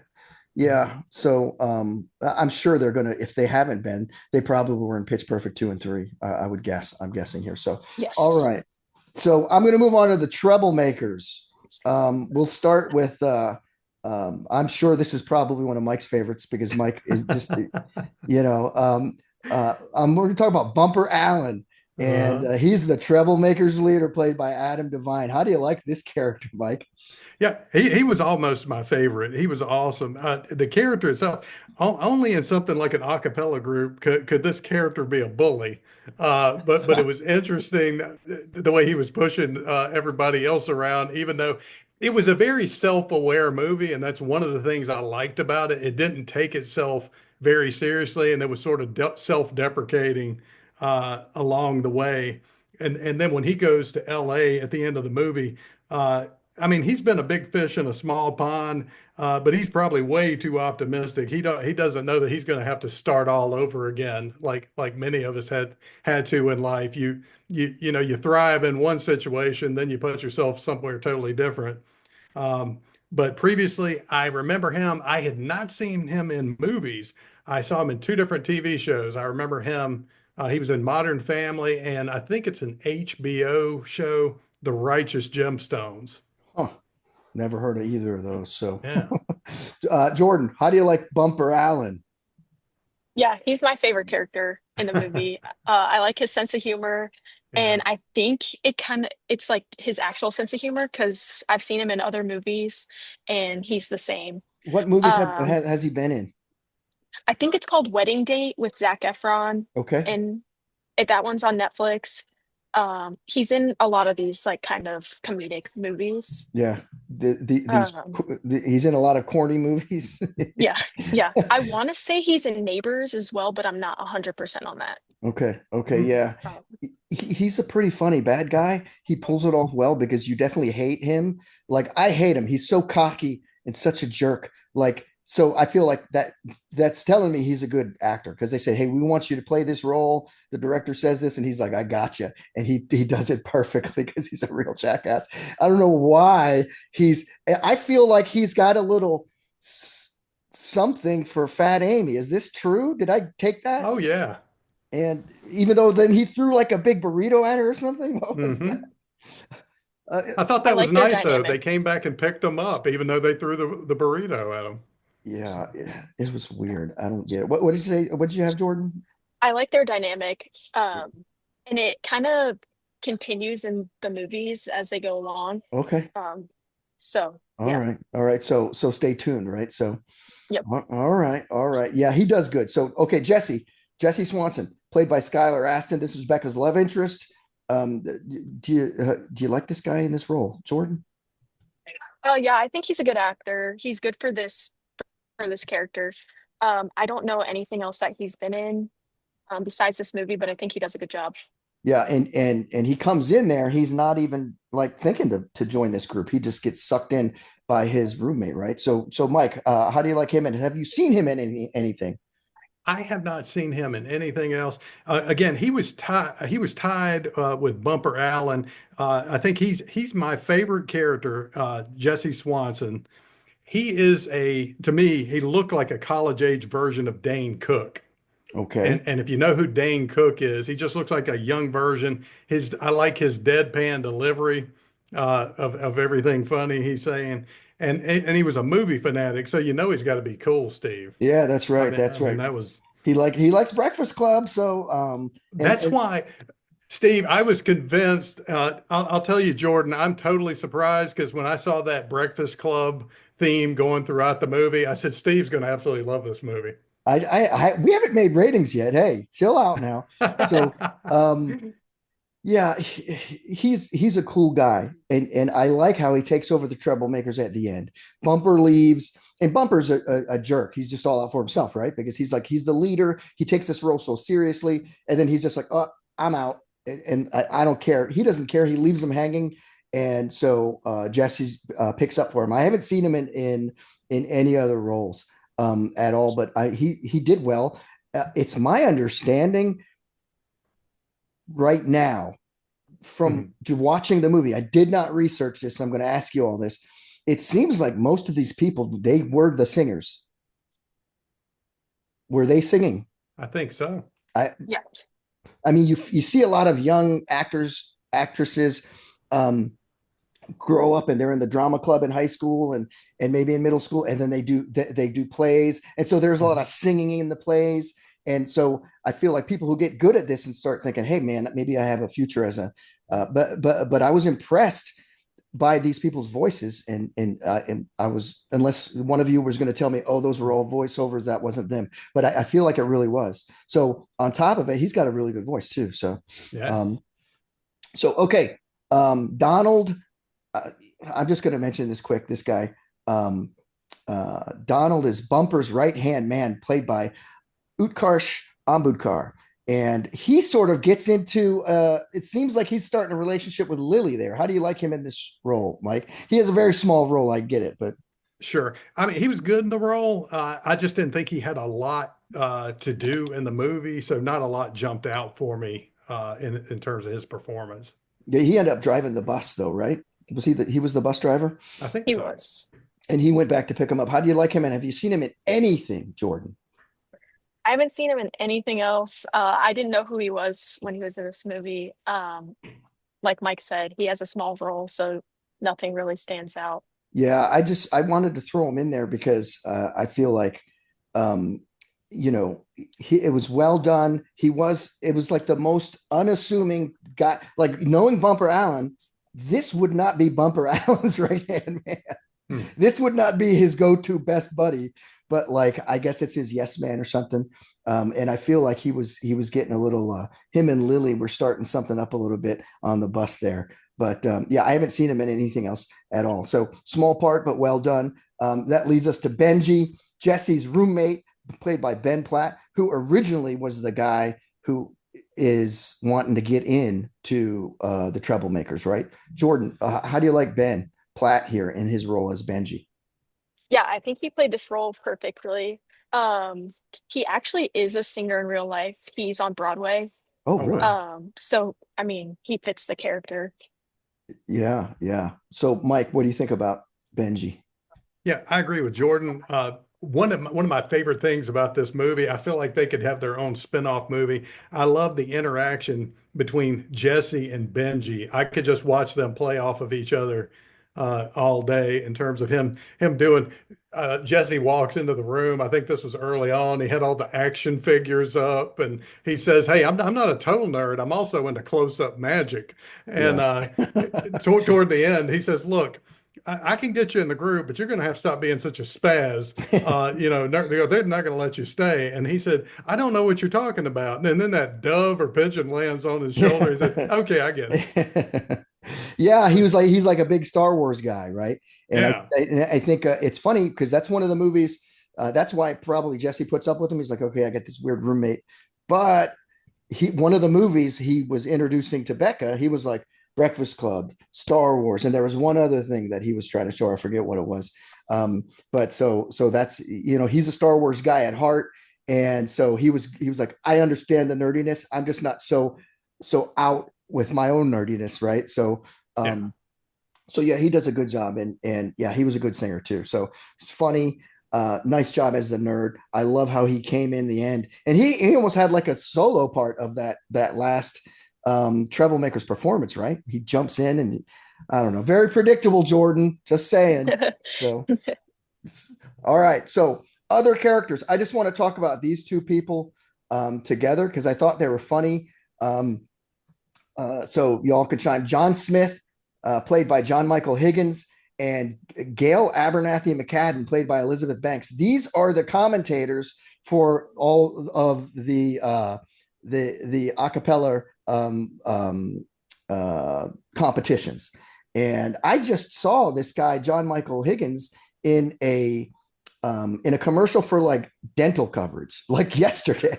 Yeah. So I'm sure they're gonna, if they haven't been, they probably were in Pitch Perfect 2 and 3. I would guess. I'm guessing here. So all Yes. right. So I'm gonna move on to the troublemakers. we'll start with I'm sure this is probably one of Mike's favorites because Mike is just, we're going to talk about Bumper Allen, and Uh-huh. he's the Troublemakers leader, played by Adam Devine. How do you like this character, Mike? Yeah, he was almost my favorite. He was awesome. The character itself, only in something like an a cappella group could this character be a bully. But it was interesting the way he was pushing everybody else around, even though it was a very self-aware movie, and that's one of the things I liked about it. It didn't take itself very seriously, and it was sort of self-deprecating along the way. And then when he goes to L.A. at the end of the movie. I mean, he's been a big fish in a small pond, but he's probably way too optimistic. He doesn't know that he's going to have to start all over again, like many of us had to in life. You thrive in one situation, then you put yourself somewhere totally different. Um, but previously, I remember him. I had not seen him in movies. I saw him in two different TV shows. I remember him. He was in Modern Family, and I think it's an HBO show, The Righteous Gemstones. Huh, never heard of either of those. So, Yeah. Jordan, how do you like Bumper Allen? Yeah, he's my favorite character in the movie. I like his sense of humor, Yeah. and I think it's like his actual sense of humor because I've seen him in other movies, and he's the same. What movies Um, has he been in? I think it's called Wedding Date with Zac Efron, Okay. and that one's on Netflix. He's in a lot of these like kind of comedic movies. Yeah. Um, He's in a lot of corny movies. yeah, yeah. I want to say he's in Neighbors as well, but I'm not 100% on that. Okay. Okay. Mm. Yeah. Um, He's a pretty funny bad guy. He pulls it off well because you definitely hate him. Like I hate him. He's so cocky and such a jerk. Like, so I feel like that's telling me he's a good actor because they say, "Hey, we want you to play this role." The director says this, and he's like, "I got you," and he does it perfectly because he's a real jackass. I don't know why he's. I feel like he's got a little something for Fat Amy. Is this true? Did I take that? Oh yeah. And even though then he threw like a big burrito at her or something, what was that? Hmm. I thought It's I that was like their nice though. They dynamic. came back and picked him up, even though they threw the burrito at him. yeah, it was weird. I don't get it. What did you say? What did you have, Jordan? I like their dynamic. And it kind of continues in the movies as they go along. Okay. Um, so All yeah. right. All right. So stay tuned, right? So Yep. all right. All right. Yeah, he does good. So okay, Jesse Swanson, played by Skylar Astin. This is Becca's love interest. Um, do you like this guy in this role, Jordan? Oh yeah, I think he's a good actor. He's good for this character. I don't know anything else that he's been in besides this movie, but I think he does a good job. Yeah, and he comes in there. He's not even like thinking to join this group. He just gets sucked in by his roommate, right? So Mike, how do you like him? And have you seen him in anything? I have not seen him in anything else. Again, he was tied with Bumper Allen. I think he's my favorite character, Jesse Swanson. He is to me, he looked like a college age version of Dane Cook. And Okay. and if you know who Dane Cook is, he just looks like a young version. I like his deadpan delivery of everything funny he's saying. And he was a movie fanatic, so you know he's got to be cool, Steve. Yeah, that's I right. mean, That's I mean right. that was He likes Breakfast Club. So that's why, Steve, I was convinced. I'll tell you, Jordan, I'm totally surprised because when I saw that Breakfast Club theme going throughout the movie, I said, Steve's going to absolutely love this movie. we haven't made ratings yet. Hey, chill out now. So um yeah, he's a cool guy, and I like how he takes over the Troublemakers at the end. Bumper leaves, and Bumper's a jerk. He's just all out for himself, right? Because he's the leader. He takes this role so seriously, and then he's just like, "Oh, I'm out," and I don't care. He doesn't care. He leaves him hanging, and so Jesse picks up for him. I haven't seen him in any other roles at all, but he did well. It's my understanding right now from watching the movie. I did not research this. So I'm going to ask you all this. It seems like most of these people, they were the singers. Were they singing? I think so. I Yeah. I mean, you see a lot of young actors, actresses, um, grow up and they're in the drama club in high school and maybe in middle school, and then they do plays, and so there's a lot of singing in the plays. And so I feel like people who get good at this and start thinking, hey man, maybe I have a future as a but I was impressed by these people's voices, and I was, unless one of you was going to tell me, oh, those were all voiceovers, that wasn't them, but I feel like it really was. So on top of it, he's got a really good voice too. So Yeah. um, okay, Donald. Uh, I'm just going to mention this quick. This guy, Donald, is Bumper's right hand man, played by Utkarsh Ambudkar. And he sort of gets into, it seems like he's starting a relationship with Lily there. How do you like him in this role, Mike? He has a very small role, I get it, but Sure. I mean, he was good in the role. I just didn't think he had a lot to do in the movie, so not a lot jumped out for me in terms of his performance. yeah, he ended up driving the bus though, right? He was the bus driver, I think He so. was. and he went back to pick him up. How do you like him? And have you seen him in anything, Jordan? I haven't seen him in anything else. I didn't know who he was when he was in this movie. Like Mike said, he has a small role, so nothing really stands out. Yeah, I wanted to throw him in there because I feel like um, it was well done. It was like the most unassuming guy. Like knowing Bumper Allen, this would not be Bumper Allen's right hand man. Hmm. This would not be his go-to best buddy, but like I guess it's his yes man or something. And I feel like he was getting a little. Him and Lily were starting something up a little bit on the bus there. But yeah, I haven't seen him in anything else at all. So small part, but well done. That leads us to Benji, Jesse's roommate, played by Ben Platt, who originally was the guy who is wanting to get in to the Troublemakers, right? Jordan, how do you like Ben Platt here in his role as Benji? Yeah, I think he played this role perfectly. Um, he actually is a singer in real life. He's on Broadway. Oh, Oh, really? wow. So I mean, he fits the character. Yeah, yeah. So, Mike, what do you think about Benji? Yeah, I agree with Jordan. One of my favorite things about this movie, I feel like they could have their own spin-off movie. I love the interaction between Jesse and Benji. I could just watch them play off of each other all day in terms of him doing. Jesse walks into the room. I think this was early on. He had all the action figures up, and he says, "Hey, I'm not a total nerd. I'm also into close-up magic." And Yeah. toward the end, he says, "Look." I can get you in the group, but you're going to have to stop being such a spaz. They're not going to let you stay. And he said, I don't know what you're talking about. And then that dove or pigeon lands on his shoulder. He said, okay, I get it. Yeah, he's like a big Star Wars guy, right? And Yeah. I think it's funny because that's one of the movies. That's why probably Jesse puts up with him. He's like, okay, I got this weird roommate, but one of the movies he was introducing to Becca, he was like Breakfast Club, Star Wars, and there was one other thing that he was trying to show her. I forget what it was. But so that's he's a Star Wars guy at heart, and so he was like, I understand the nerdiness. I'm just not so out with my own nerdiness, right? So Yeah. so yeah, he does a good job, and yeah, he was a good singer too. So it's funny. Nice job as the nerd. I love how he came in the end, and he almost had like a solo part of that last Troublemakers performance, right? He jumps in and I don't know, very predictable, Jordan. Just saying. So all right. So other characters. I just want to talk about these two people together because I thought they were funny. Um, so y'all could chime. John Smith, played by John Michael Higgins, and Gail Abernathy McCadden, played by Elizabeth Banks. These are the commentators for all of the acapella competitions. And I just saw this guy, John Michael Higgins, in a commercial for like dental coverage, like yesterday.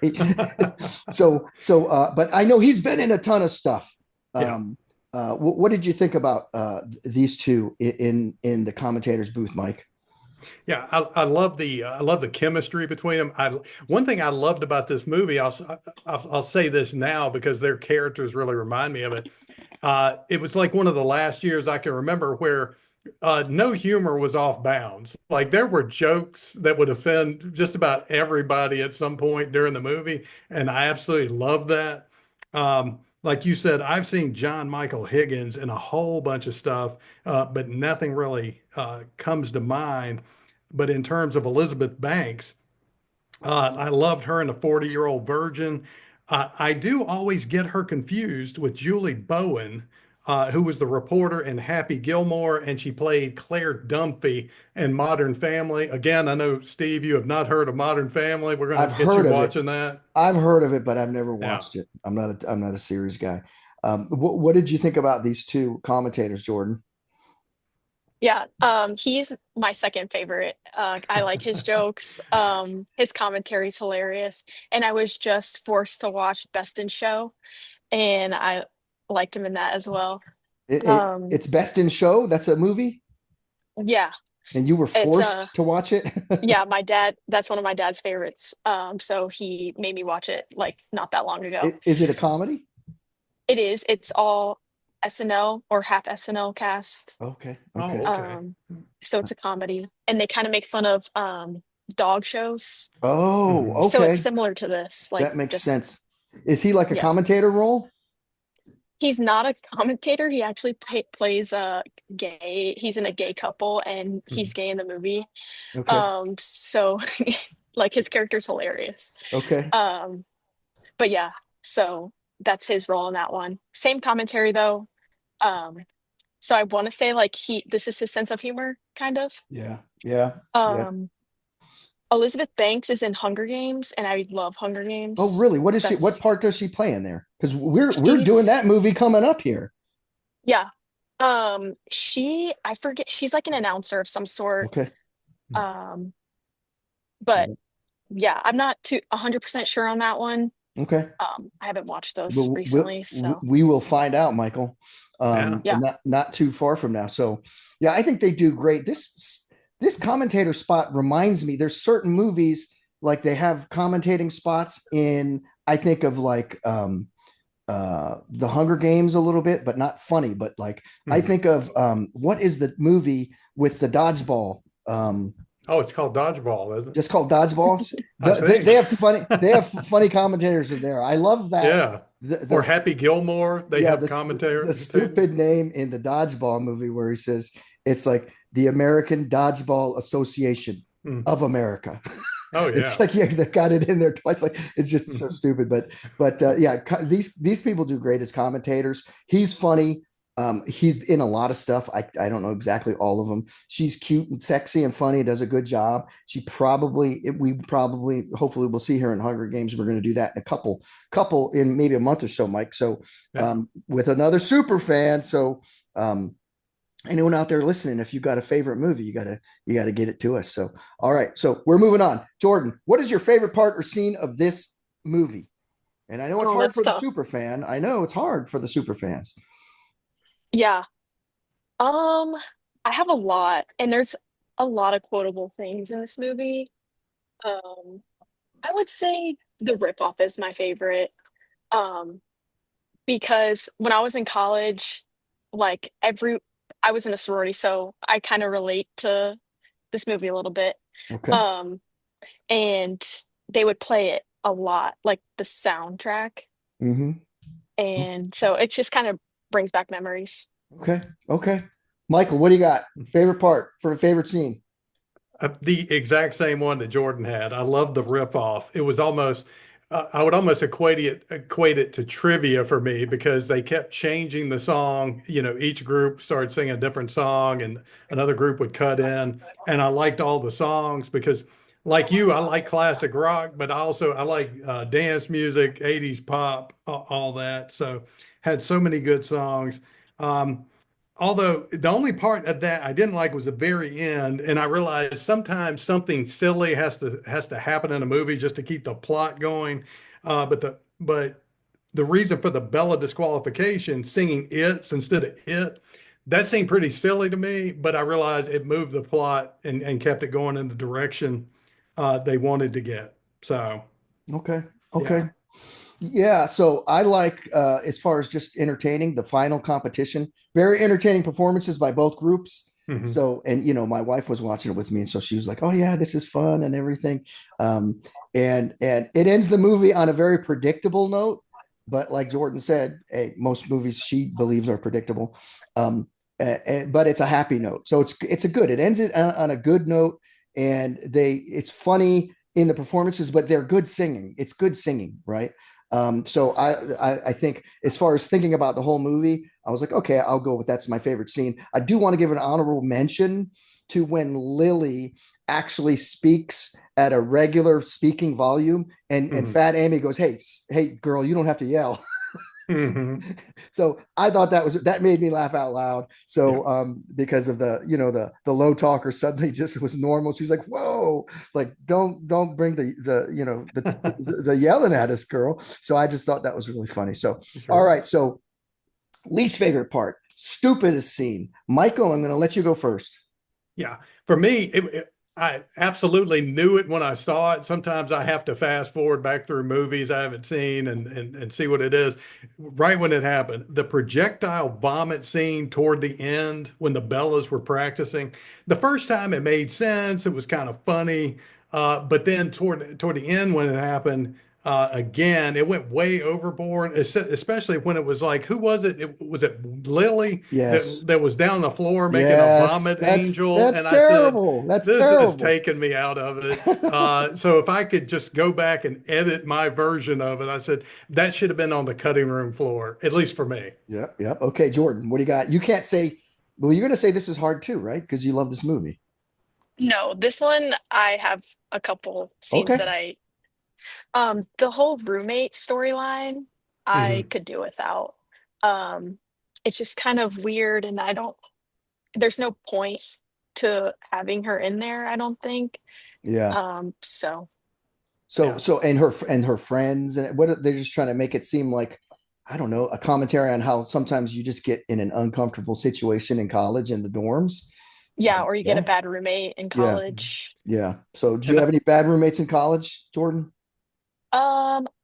But I know he's been in a ton of stuff. Yeah. What did you think about these two in the commentators booth, Mike? Yeah, I love the chemistry between them. One thing I loved about this movie, I'll say this now because their characters really remind me of it. It was like one of the last years I can remember where no humor was off bounds. Like there were jokes that would offend just about everybody at some point during the movie, and I absolutely loved that. like you said, I've seen John Michael Higgins in a whole bunch of stuff, but nothing really comes to mind. But in terms of Elizabeth Banks, I loved her in A 40-Year-Old Virgin. I do always get her confused with Julie Bowen, who was the reporter in Happy Gilmore, and she played Claire Dunphy in Modern Family. Again, I know, Steve, you have not heard of Modern Family. We're going I've to get you heard of it. watching that. I've heard of it, but I've never Yeah. watched it. I'm not a series guy. What did you think about these two commentators, Jordan? Yeah, he's my second favorite. I like his jokes. His commentary's hilarious. And I was just forced to watch Best in Show, and I liked him in that as well. Um, It's Best in Show. That's a movie, yeah, and you were it's forced to watch it. yeah, my dad, that's one of my dad's favorites. So he made me watch it like not that long ago. Is it a comedy? It is. It's all SNL or half SNL cast. Okay, Oh, okay. okay. So it's a comedy, and they kind of make fun of dog shows. Oh, Hmm. So it's okay. similar to this, like That makes just sense. Is he like a yeah. commentator role? He's not a commentator. He actually plays gay. He's in a gay couple, and he's gay in the movie. Okay, So like his character's hilarious. okay. Um, but yeah, so that's his role in that one. Same commentary though. Um, so I want to say like this is his sense of humor, kind of. Yeah, yeah, yeah. Um, Elizabeth Banks is in Hunger Games, and I love Hunger Oh, Games. really? What is she? What That's part does she play in there? Because we're doing she's that movie coming up here. yeah. I forget, she's like an announcer of some sort. Okay. Um, but yeah, I'm not too 100% sure on that one. Okay. I haven't watched those We'll, recently, so we will find out, Michael. Yeah. yeah. And not too far from now. So, yeah, I think they do great. This commentator spot reminds me. There's certain movies like they have commentating spots in. I think of like the Hunger Games a little bit, but not funny. But like I Mhm. think of what is the movie with the dodgeball? Oh, it's called Dodgeball, isn't it? Just called dodgeballs. I They think. have funny commentators in there. I love that. Yeah. Or The Happy Gilmore, they yeah, have the commentators too. stupid name in the dodgeball movie where he says it's like the American Dodgeball Association Mm. of America. Oh, It's yeah. like yeah, they got it in there twice. Like it's just so Mhm. stupid. But yeah, these people do great as commentators. He's funny. He's in a lot of stuff. I don't know exactly all of them. She's cute and sexy and funny. Does a good job. We probably hopefully we'll see her in Hunger Games. We're going to do that in a couple in maybe a month or so, Mike. So Yeah. with another super fan. So um, anyone out there listening, if you got a favorite movie, you gotta get it to us. So all right, so we're moving on. Jordan, what is your favorite part or scene of this movie? And I know it's Oh, hard that's for the tough. super fan. I know it's hard for the super fans. Yeah. Um, I have a lot, and there's a lot of quotable things in this movie. Um, I would say the ripoff is my favorite. Um, because when I was in college, like I was in a sorority, so I kind of relate to this movie a little bit. Okay. Um, and they would play it a lot, like the soundtrack. Mm-hmm. And so it just kind of brings back memories. Okay. Okay. Michael, what do you got? Favorite part for a favorite scene? The exact same one that Jordan had. I love the riff off. It was almost, I would almost equate it to trivia for me because they kept changing the song. You know, each group started singing a different song, and another group would cut in. And I liked all the songs because, like you, I like classic rock, but I like dance music, 80s pop, all that. So had so many good songs. Um, Although the only part of that I didn't like was the very end, and I realized sometimes something silly has to happen in a movie just to keep the plot going. But the reason for the Bella disqualification, singing "It's" instead of "It," that seemed pretty silly to me. But I realized it moved the plot and kept it going in the direction they wanted to get. So Okay. Okay. yeah. Yeah, so I like as far as just entertaining the final competition, very entertaining performances by both groups. Hmm. So, and my wife was watching it with me, and so she was like, "Oh yeah, this is fun and everything." And it ends the movie on a very predictable note. but like Jordan said, hey, most movies she believes are predictable. Um, but it's a happy note, so it's a good. It ends it on a good note, and it's funny in the performances, but they're good singing. It's good singing, right? So I think as far as thinking about the whole movie, I was like, okay, I'll go with that's my favorite scene. I do want to give an honorable mention to when Lily actually speaks at a regular speaking volume, and Mhm. Fat Amy goes, hey girl, you don't have to yell. Mhm. So I thought that made me laugh out loud. Yeah. So because of the low talker suddenly just was normal. She's like, whoa, like don't bring the yelling at us, girl. So I just thought that was really funny. So all Sure. right, so least favorite part, stupidest scene. Michael, I'm going to let you go first. Yeah, for me, I absolutely knew it when I saw it. Sometimes I have to fast forward back through movies I haven't seen and see what it is. Right when it happened, the projectile vomit scene toward the end when the Bellas were practicing. The first time it made sense, it was kind of funny, but then toward the end when it happened. Again, it went way overboard, especially when it was like, who was it? Was it Lily Yes. that was down the floor making a Yes, vomit that's angel? that's And I said, terrible. That's this is terrible. taking me out of it. So if I could just go back and edit my version of it, I said that should have been on the cutting room floor, at least for me. Yep, yep. Okay, Jordan, what do you got? You can't say, well, you're going to say this is hard too, right? Because you love this movie. No, this one I have a couple scenes Okay. that the whole roommate storyline I Hmm. could do without. Um, it's just kind of weird, and there's no point to having her in there, I don't think. Yeah. So So Yeah. so and her friends and they're just trying to make it seem like, I don't know, a commentary on how sometimes you just get in an uncomfortable situation in college in the dorms. yeah, or you get a Yes. bad roommate in Yeah. college. Yeah. So do you And have any bad roommates in college, Jordan?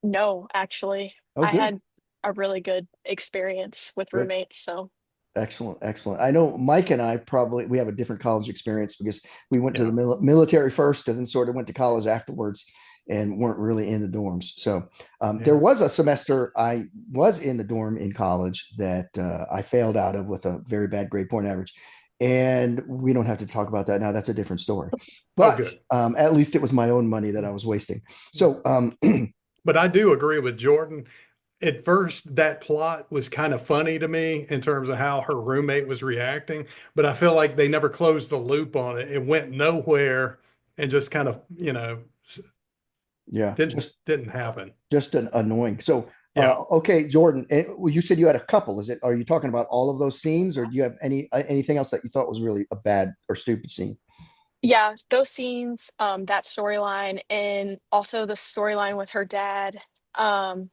No, actually. Oh, I good. had a really good experience with Good. roommates, so Excellent, excellent. I know Mike and I probably we have a different college experience because we went to the yeah, military first and then sort of went to college afterwards and weren't really in the dorms. So there yeah. was a semester I was in the dorm in college that I failed out of with a very bad grade point average. And we don't have to talk about that now. That's a different story. Oh, But good. at least it was my own money that I was wasting. So But I do agree with Jordan. At first, that plot was kind of funny to me in terms of how her roommate was reacting, but I feel like they never closed the loop on it. It went nowhere and just kind of, yeah, didn't happen. just an annoying. So, Yeah. okay, Jordan, well, you said you had a couple. Are you talking about all of those scenes, or do you have anything else that you thought was really a bad or stupid scene? yeah, those scenes, that storyline, and also the storyline with her dad. Um,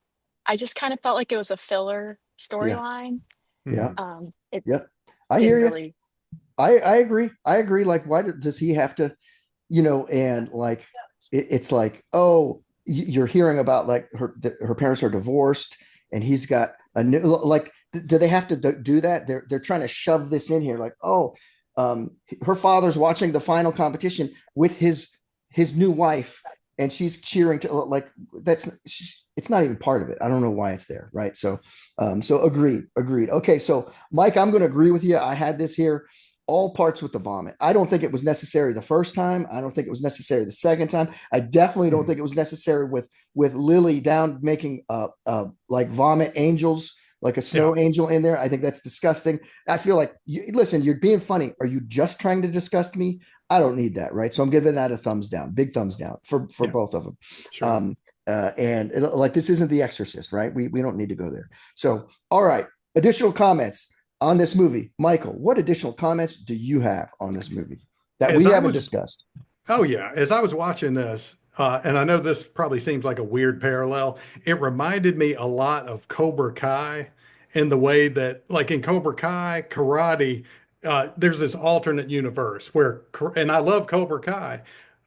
I just kind of felt like it was a filler Yeah, storyline. Hmm. yeah, It yeah. I hear didn't you. really. I agree. I agree. Like, why does he have to, and like, it's like, oh, you're hearing about like her parents are divorced and he's got a new, like, do they have to do that? They're trying to shove this in here. Like, oh, her father's watching the final competition with his new wife and she's cheering to like, it's not even part of it. I don't know why it's there. Right. So agreed. Okay. So Mike, I'm going to agree with you. I had this here all parts with the vomit. I don't think it was necessary the first time. I don't think it was necessary the second time. I definitely don't think it was necessary with Lily down making like vomit angels, like a Yeah. snow angel in there. I think that's disgusting. I feel like listen, you're being funny. Are you just trying to disgust me? I don't need that, right? So I'm giving that a thumbs down, big thumbs down for Yeah. both of them. Sure. Um, like this isn't The Exorcist, right? We don't need to go there. So all right, additional comments on this movie. Michael, what additional comments do you have on this movie that As we I haven't was discussed? Oh, yeah. As I was watching this, and I know this probably seems like a weird parallel, it reminded me a lot of Cobra Kai in the way that, like in Cobra Kai, karate, there's this alternate universe where, and I love Cobra Kai,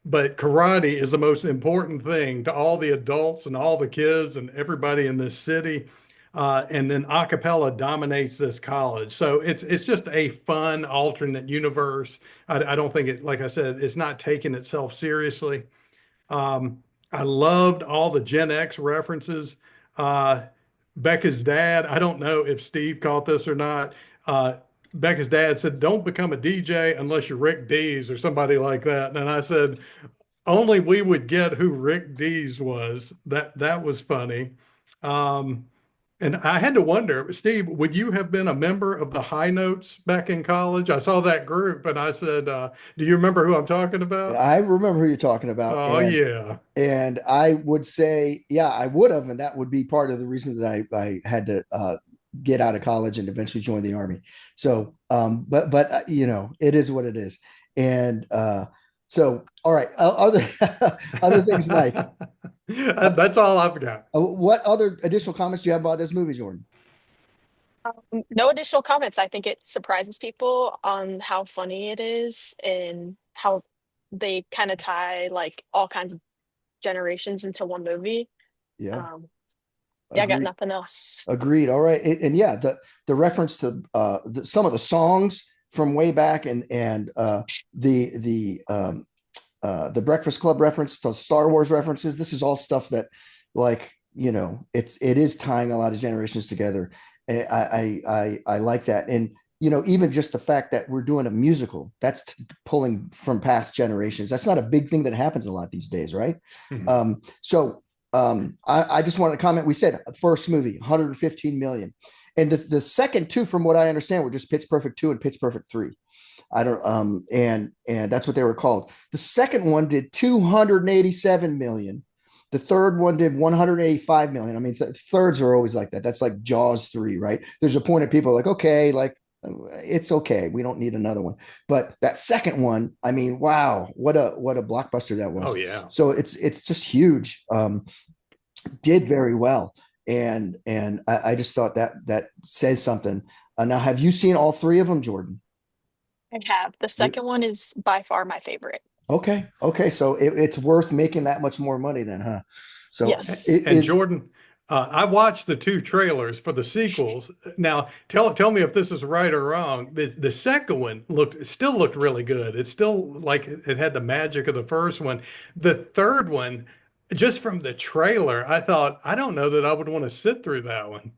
but karate is the most important thing to all the adults and all the kids and everybody in this city. And then acapella dominates this college. So it's just a fun alternate universe. I don't think it, like I said, it's not taking itself seriously. Um, I loved all the Gen X references. Uh, Becca's dad, I don't know if Steve caught this or not. Uh, Becca's dad said, "Don't become a DJ unless you're Rick Dees or somebody like that." And I said, "Only we would get who Rick Dees was." That was funny. Um, and I had to wonder, Steve, would you have been a member of the High Notes back in college? I saw that group, and I said, "Do you remember who I'm talking about?" I remember who you're talking about, Oh yeah. and I would say, yeah, I would have, and that would be part of the reason that I had to get out of college and eventually join the army. So, but you know, it is what it is, and so all right, other other things, Mike. That's all I've got. What other additional comments do you have about this movie, Jordan? No additional comments. I think it surprises people on how funny it is and how they kind of tie like all kinds of generations into one movie. Yeah, Um, yeah, I got agreed. nothing else. Agreed. All right, and yeah, the reference to some of the songs from way back, and the Breakfast Club reference to Star Wars references. This is all stuff that, like, you know, it is tying a lot of generations together. I like that, and you know, even just the fact that we're doing a musical, that's pulling from past generations. That's not a big thing that happens a lot these days, right? Mhm. I just wanted to comment. We said first movie, 115 million, and the second two, from what I understand, were just Pitch Perfect 2 and Pitch Perfect 3. I don't and that's what they were called. The second one did 287 million. The third one did 185 million. I mean, thirds are always like that. That's like Jaws 3, right? There's a point of people like, okay, like it's okay. We don't need another one. But that second one, I mean, wow, what a blockbuster that Oh was. yeah. So it's just huge. Did very well. And I just thought that that says something. Now, have you seen all three of them, Jordan? I have. The second one is by far my favorite. Okay. Okay. So it's worth making that much more money then, huh? So Yes. it And is Jordan, I watched the two trailers for the sequels. Now, tell me if this is right or wrong. The second one still looked really good. It's still like it had the magic of the first one. The third one, just from the trailer, I thought, I don't know that I would want to sit through that one.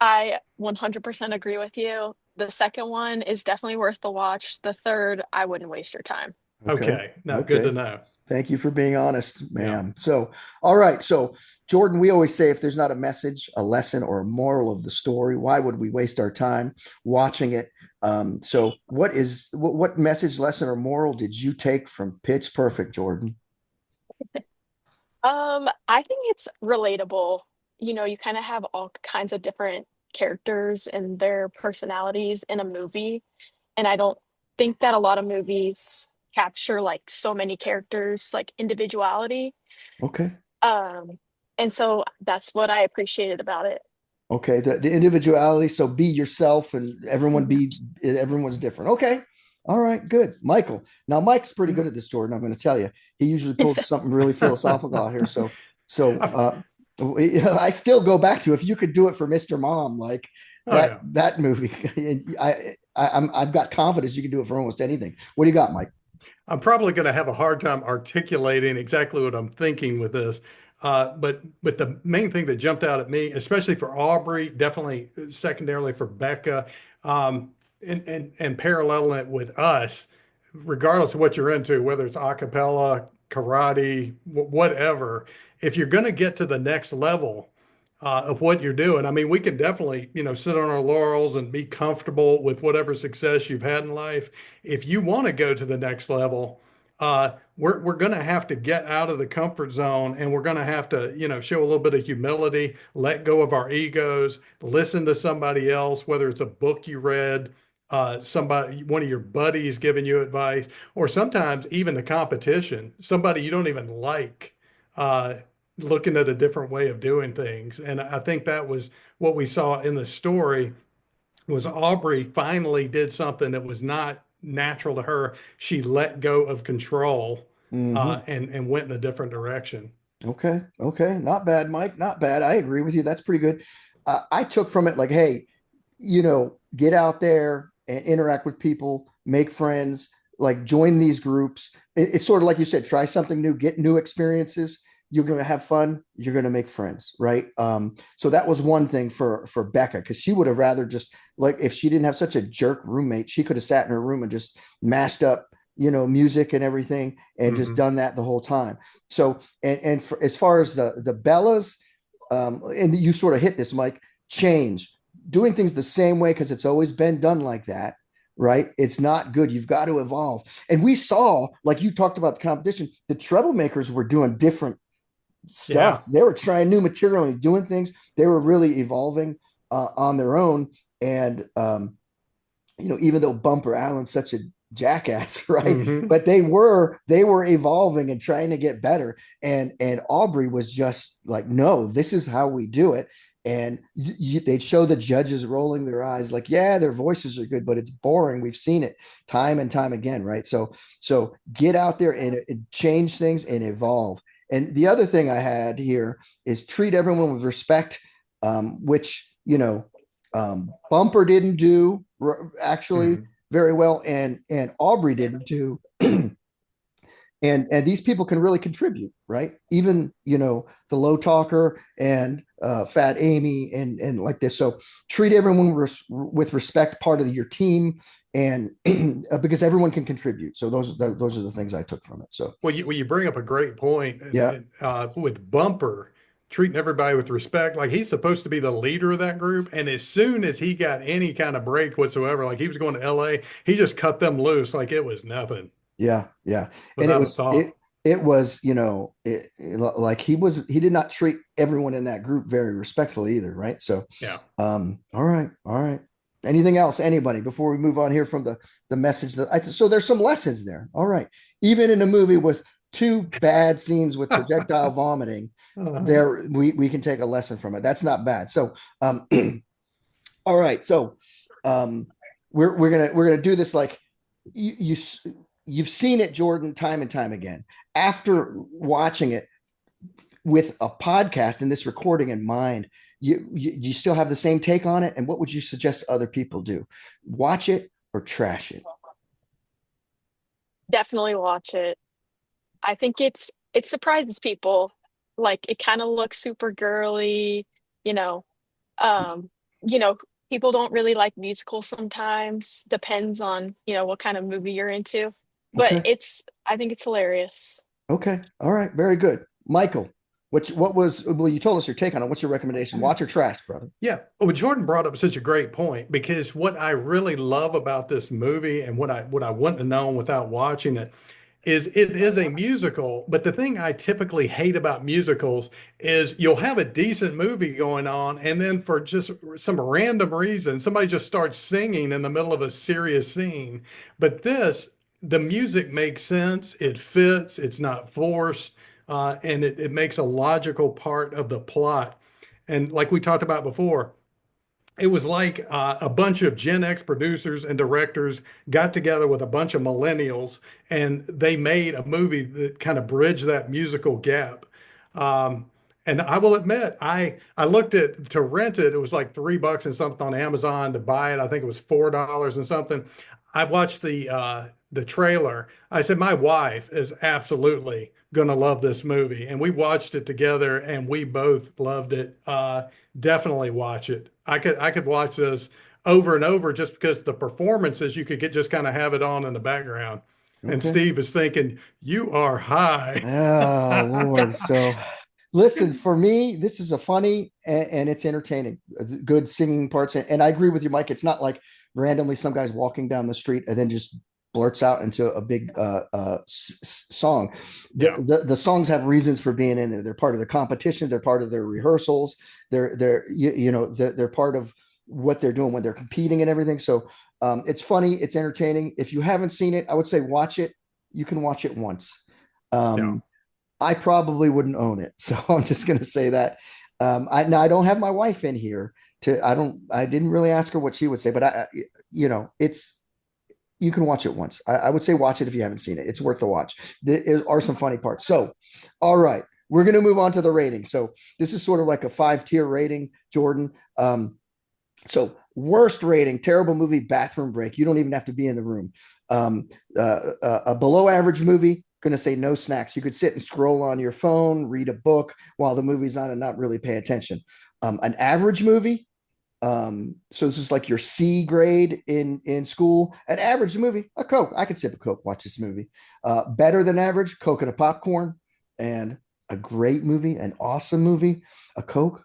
I 100% agree with you. The second one is definitely worth the watch. The third, I wouldn't waste your time. okay. Okay, no, good to Okay. know. Thank you for being honest, Yeah. ma'am. So, all right. So, Jordan, we always say if there's not a message, a lesson, or a moral of the story, why would we waste our time watching it? So, what message, lesson, or moral did you take from Pitch Perfect, Jordan? I think it's relatable. You know, you kind of have all kinds of different characters and their personalities in a movie, and I don't think that a lot of movies capture like so many characters, like individuality. Okay. Um, and so that's what I appreciated about it. Okay, the individuality. So be yourself, and Mhm. everyone's different. Okay, all right, good, Michael. Now Mike's pretty good at this, Jordan. I'm going to tell you. He usually pulls something really philosophical out here. So I still go back to if you could do it for Mr. Mom, like Oh yeah. that movie. I've got confidence you can do it for almost anything. What do you got, Mike? I'm probably going to have a hard time articulating exactly what I'm thinking with this. But the main thing that jumped out at me, especially for Aubrey, definitely secondarily for Becca, and paralleling it with us, regardless of what you're into, whether it's a cappella, karate, whatever, if you're going to get to the next level of what you're doing, I mean, we can definitely, sit on our laurels and be comfortable with whatever success you've had in life. If you want to go to the next level, we're going to have to get out of the comfort zone, and we're going to have to, show a little bit of humility, let go of our egos, listen to somebody else, whether it's a book you read, somebody, one of your buddies giving you advice, or sometimes even the competition, somebody you don't even like, uh, looking at a different way of doing things. And I think that was what we saw in the story was Aubrey finally did something that was not natural to her. She let go of control, Hmm. and went in a different direction. Okay. Okay. Not bad, Mike. Not bad. I agree with you. That's pretty good. I took from it like, hey, get out there and interact with people, make friends, like join these groups. It's sort of like you said, try something new, get new experiences, you're going to have fun, you're going to make friends, right? So that was one thing for Becca, because she would have rather just, like, if she didn't have such a jerk roommate, she could have sat in her room and just mashed up, music and everything, and just Mhm. done that the whole time. So, and as far as the Bellas, and you sort of hit this, Mike, change, doing things the same way because it's always been done like that, right? It's not good. You've got to evolve. And we saw, like you talked about the competition, the troublemakers were doing different Yeah. stuff. They were trying new material and doing things. They were really evolving on their own. And even though Bumper Allen's such a jackass, right? Hmm. But they were evolving and trying to get better. And Aubrey was just like, no, this is how we do it. And they'd show the judges rolling their eyes, like, yeah, their voices are good, but it's boring. We've seen it time and time again, right? So get out there and change things and evolve. And the other thing I had here is treat everyone with respect, which Bumper didn't do actually Hmm. very well, and Aubrey didn't do. And these people can really contribute, right? Even the low talker and Fat Amy and like this. So treat everyone with respect, part of your team, and because everyone can contribute. So those are the things I took from it. So Well, you bring up a great point yeah, with Bumper treating everybody with respect. Like he's supposed to be the leader of that group, and as soon as he got any kind of break whatsoever, like he was going to LA, he just cut them loose like it was nothing, yeah, and it without a was thought. it was like he did not treat everyone in that group very respectfully either, right? So Yeah. all right. Anything else, anybody, before we move on here from the message so there's some lessons there. All right. Even in a movie with two bad scenes with projectile vomiting, Uh-huh. there we can take a lesson from it. That's not bad. So all right. So um we're gonna do this like you you've seen it, Jordan, time and time again. After watching it with a podcast and this recording in mind, you still have the same take on it. And what would you suggest other people do? Watch it or trash it? Definitely watch it. I think it surprises people. Like it kind of looks super girly, you know. Um, you know, people don't really like musicals sometimes. Depends on, what kind of movie you're into. But Okay. I think it's hilarious. Okay. All right. Very good. Michael, what was, well, you told us your take on it. What's your recommendation? Watch or trash, brother? Yeah. Well, Jordan brought up such a great point because what I really love about this movie and what I wouldn't have known without watching it is a musical, but the thing I typically hate about musicals is you'll have a decent movie going on, and then for just some random reason, somebody just starts singing in the middle of a serious scene. But this, the music makes sense, it fits, it's not forced, and it makes a logical part of the plot. And like we talked about before, it was like a bunch of Gen X producers and directors got together with a bunch of millennials and they made a movie that kind of bridged that musical gap. Um, and I will admit, I looked at to rent it, it was like $3 and something on Amazon. To buy it, I think it was $4 and something. I watched the trailer. I said, my wife is absolutely gonna love this movie. And we watched it together and we both loved it. Definitely watch it. I could watch this over and over just because the performances you could get just kind of have it on in the background. And Okay. Steve is thinking, you are high. Oh Lord. So listen, for me, this is a funny and it's entertaining. Good singing parts, and I agree with you, Mike. It's not like randomly some guy's walking down the street and then just blurts out into a big song. The, Yeah. the songs have reasons for being in there. They're part of the competition. They're part of their rehearsals. They're part of what they're doing when they're competing and everything. So it's funny. It's entertaining. If you haven't seen it, I would say watch it. You can watch it once. Yeah. Um, I probably wouldn't own it. So I'm just going to say that. Now I don't have my wife in here I didn't really ask her what she would say, but you can watch it once. I would say watch it if you haven't seen it. It's worth the watch. There are some funny parts. So, all right, we're going to move on to the rating. So this is sort of like a 5-tier rating, Jordan. So worst rating, terrible movie, bathroom break. You don't even have to be in the room. A below average movie, going to say no snacks. You could sit and scroll on your phone, read a book while the movie's on and not really pay attention. An average movie, so this is like your C grade in school. An average movie, a Coke. I could sip a Coke, watch this movie. Better than average, Coke and a popcorn. And a great movie, an awesome movie, a Coke,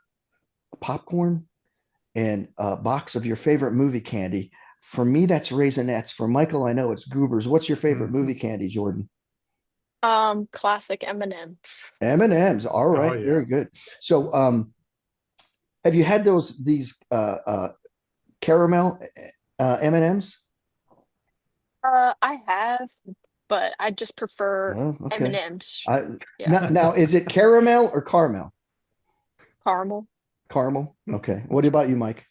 a popcorn, and a box of your favorite movie candy. For me, that's Raisinets. For Michael, I know it's Goobers. What's your favorite movie Mhm. candy, Jordan? Classic M&Ms. M&Ms. All Oh right, yeah. very good. So, have you had these caramel M&Ms? I have, but I just prefer Oh, okay. M&Ms. I, Yeah, now, is it caramel or caramel? caramel. Caramel. Okay. What about you, Mike?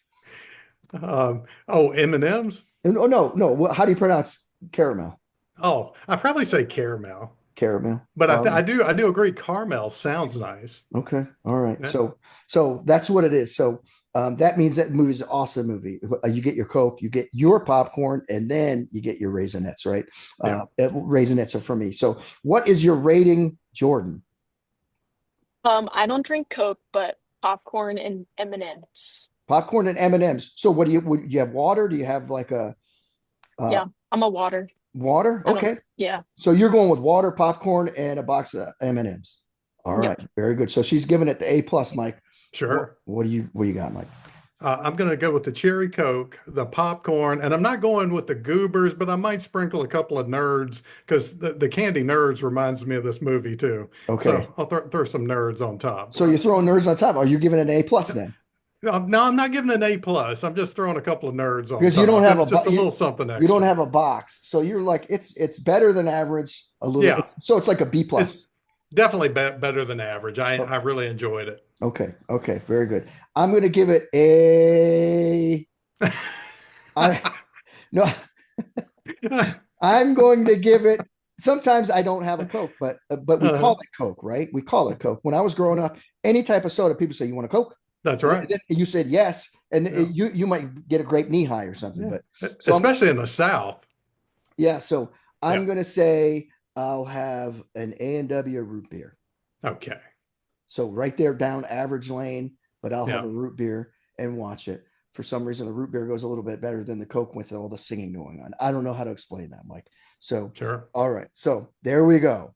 Oh, M&Ms. Oh, no, no. How do you pronounce caramel? Oh, I probably say caramel, Caramel. but All right. I do agree. Caramel sounds nice. Okay. All right. Yeah. So that's what it is. So that means that movie is an awesome movie. You get your Coke, you get your popcorn, and then you get your Raisinets, right? Yeah. Raisinets are for me. So what is your rating, Jordan? I don't drink Coke, but popcorn and M&Ms. Popcorn and M&Ms. So what do you have water? Do you have like a uh, Yeah, I'm a water. water? I don't, Okay. yeah, So you're going with water, popcorn, and a box of M&Ms. All right. yep. Very good. So she's giving it the A plus, Mike. Sure. What do you got, Mike? I'm going to go with the cherry Coke, the popcorn, and I'm not going with the goobers, but I might sprinkle a couple of nerds because the candy nerds reminds me of this movie too. Okay. So I'll throw some nerds on top. So you're throwing nerds on top. Are you giving it an A plus then? No, no, I'm not giving an A plus. I'm just throwing a couple of nerds on Because you don't top. have It's just a little something you don't extra. have a box. So you're like it's better than average a little. Yeah, It's like a B it's plus. definitely better than average. Oh, I really enjoyed it. okay. Okay. Very good. I'm going to give it a I no I'm going to give it. Sometimes I don't have a Coke, but we call Uh, it Coke, right? We call it Coke. When I was growing up, any type of soda, people say, "You want a Coke?" that's And right. then you said yes, and Yeah, you might get a grape knee high or something. yeah. But so I'm Especially in the South. yeah, so I'm Yeah. going to say I'll have an A&W root beer. Okay. So right there down average lane, but I'll have Yeah. a root beer and watch it. For some reason, the root beer goes a little bit better than the Coke with all the singing going on. I don't know how to explain that, Mike. So, Sure. all right. So there we go.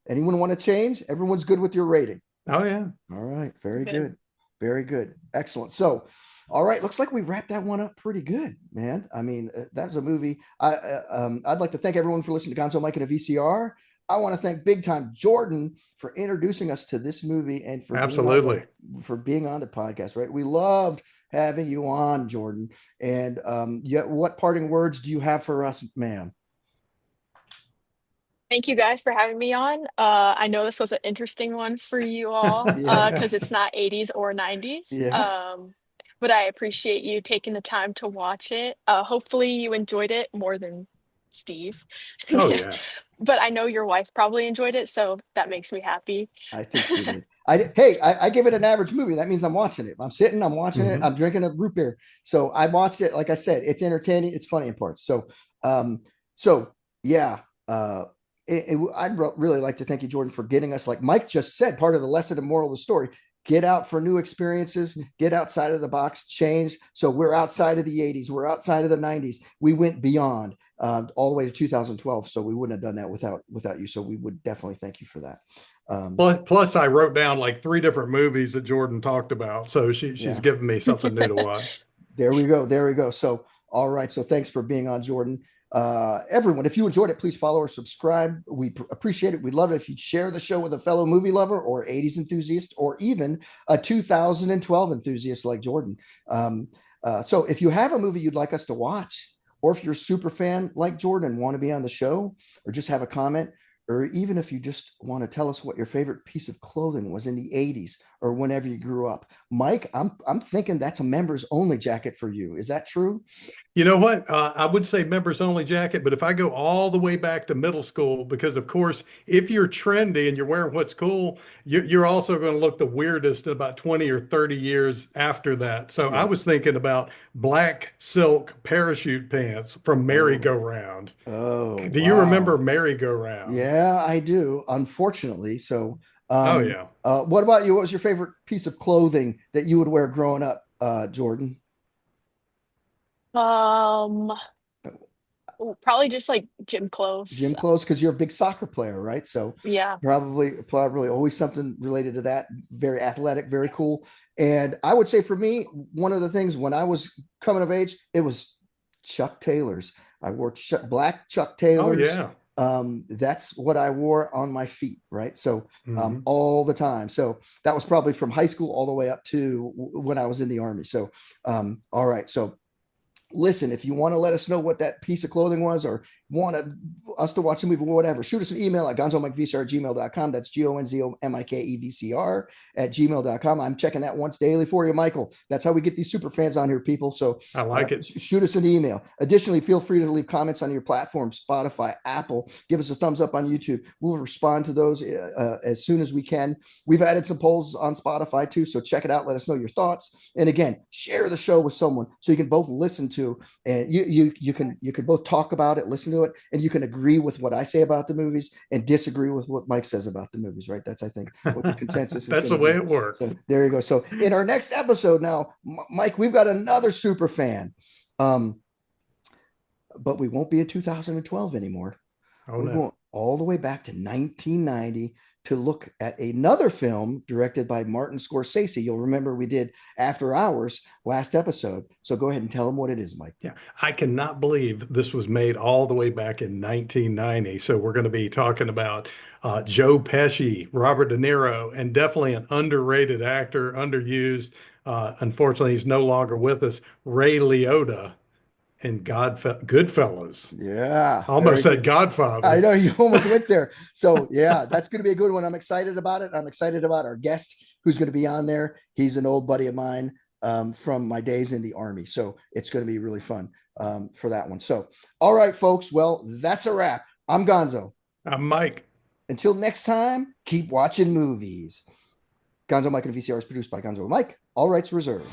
Anyone want to change? Everyone's good with your rating. Oh yeah. All right. Very Good. good. Very good. Excellent. So, all right. Looks like we wrapped that one up pretty good, man. I mean, that's a movie. I'd like to thank everyone for listening to Gonzo Mike and a VCR. I want to thank big time Jordan for introducing us to this movie and Absolutely. for being on the podcast. Right. We loved having you on, Jordan. And yeah, what parting words do you have for us, ma'am? Thank you guys for having me on. I know this was an interesting one for you all because Yes. it's not 80s or 90s. Yeah. But I appreciate you taking the time to watch it. Hopefully, you enjoyed it more than Steve. Oh yeah. But I know your wife probably enjoyed it, so that makes me happy. I think she did. I give it an average movie. That means I'm watching it. I'm sitting, I'm watching it, Hmm. I'm drinking a root beer. So I watched it. Like I said, it's entertaining, it's funny in parts. Um, so yeah, I'd really like to thank you, Jordan, for getting us, like Mike just said, part of the lesson and moral of the story. Get out for new experiences, get outside of the box, change. So we're outside of the 80s, we're outside of the 90s. We went beyond all the way to 2012. So we wouldn't have done that without you. So we would definitely thank you for that. Plus, I wrote down like three different movies that Jordan talked about, so she's Yeah. given me something new to watch. There we go. There we go. So, all right. So, thanks for being on, Jordan. Everyone, if you enjoyed it, please follow or subscribe. We appreciate it. We'd love it if you'd share the show with a fellow movie lover or 80s enthusiast or even a 2012 enthusiast like Jordan. So, if you have a movie you'd like us to watch, or if you're a super fan like Jordan and want to be on the show, or just have a comment, or even if you just want to tell us what your favorite piece of clothing was in the 80s or whenever you grew up. Mike, I'm thinking that's a members only jacket for you. Is that true? You know what? I would say members only jacket, but if I go all the way back to middle school, because of course, if you're trendy and you're wearing what's cool, you're also going to look the weirdest in about 20 or 30 years after that. So I Yeah. was thinking about black silk parachute pants from Oh, Merry-Go-Round. oh, Do you remember wow. Merry-Go-Round? Yeah, I do, unfortunately. So, Oh yeah. what about you? What was your favorite piece of clothing that you would wear growing up, Jordan? Um, Probably just like gym clothes. Gym clothes, because you're a big soccer player, right? So Yeah. probably always something related to that. Very athletic, very cool. And I would say for me, one of the things when I was coming of age, it was Chuck Taylors. I wore black Chuck Oh Taylors. yeah. That's what I wore on my feet, right? So Hmm. all the time. So that was probably from high school all the way up to when I was in the army. So all right. So listen, if you want to let us know what that piece of clothing was, or want us to watch a movie or whatever, shoot us an email at gonzomikevcr@gmail.com. That's GONZOMIKEVCR at gmail.com. I'm checking that once daily for you, Michael. That's how we get these super fans on here, people. So I like it. shoot us an email. Additionally, feel free to leave comments on your platform, Spotify, Apple. Give us a thumbs up on YouTube. We'll respond to those as soon as we can. We've added some polls on Spotify too, so check it out. Let us know your thoughts. And again, share the show with someone so you can both listen to, and you can both talk about it, listen to it, and you can agree with what I say about the movies and disagree with what Mike says about the movies, right? That's, I think, what the consensus is That's going the to way be. it works. So there you go. So in our next episode now, Mike, we've got another super fan. Um, but we won't be in 2012 anymore. Oh We're no. going all the way back to 1990 to look at another film directed by Martin Scorsese. You'll remember we did After Hours last episode. So go ahead and tell them what it is, Mike. Yeah, I cannot believe this was made all the way back in 1990. So we're going to be talking about Joe Pesci, Robert De Niro, and definitely an underrated actor, underused. Unfortunately, he's no longer with us. Ray Liotta in Goodfellas. Yeah, Almost very said good. I Godfather. know you almost went there. So yeah, that's going to be a good one. I'm excited about it. I'm excited about our guest who's going to be on there. He's an old buddy of mine from my days in the army. So it's going to be really fun for that one. So, all right, folks. Well, that's a wrap. I'm Gonzo. I'm Mike. Until next time, keep watching movies. Gonzo Mike and VCR is produced by Gonzo Mike. All rights reserved.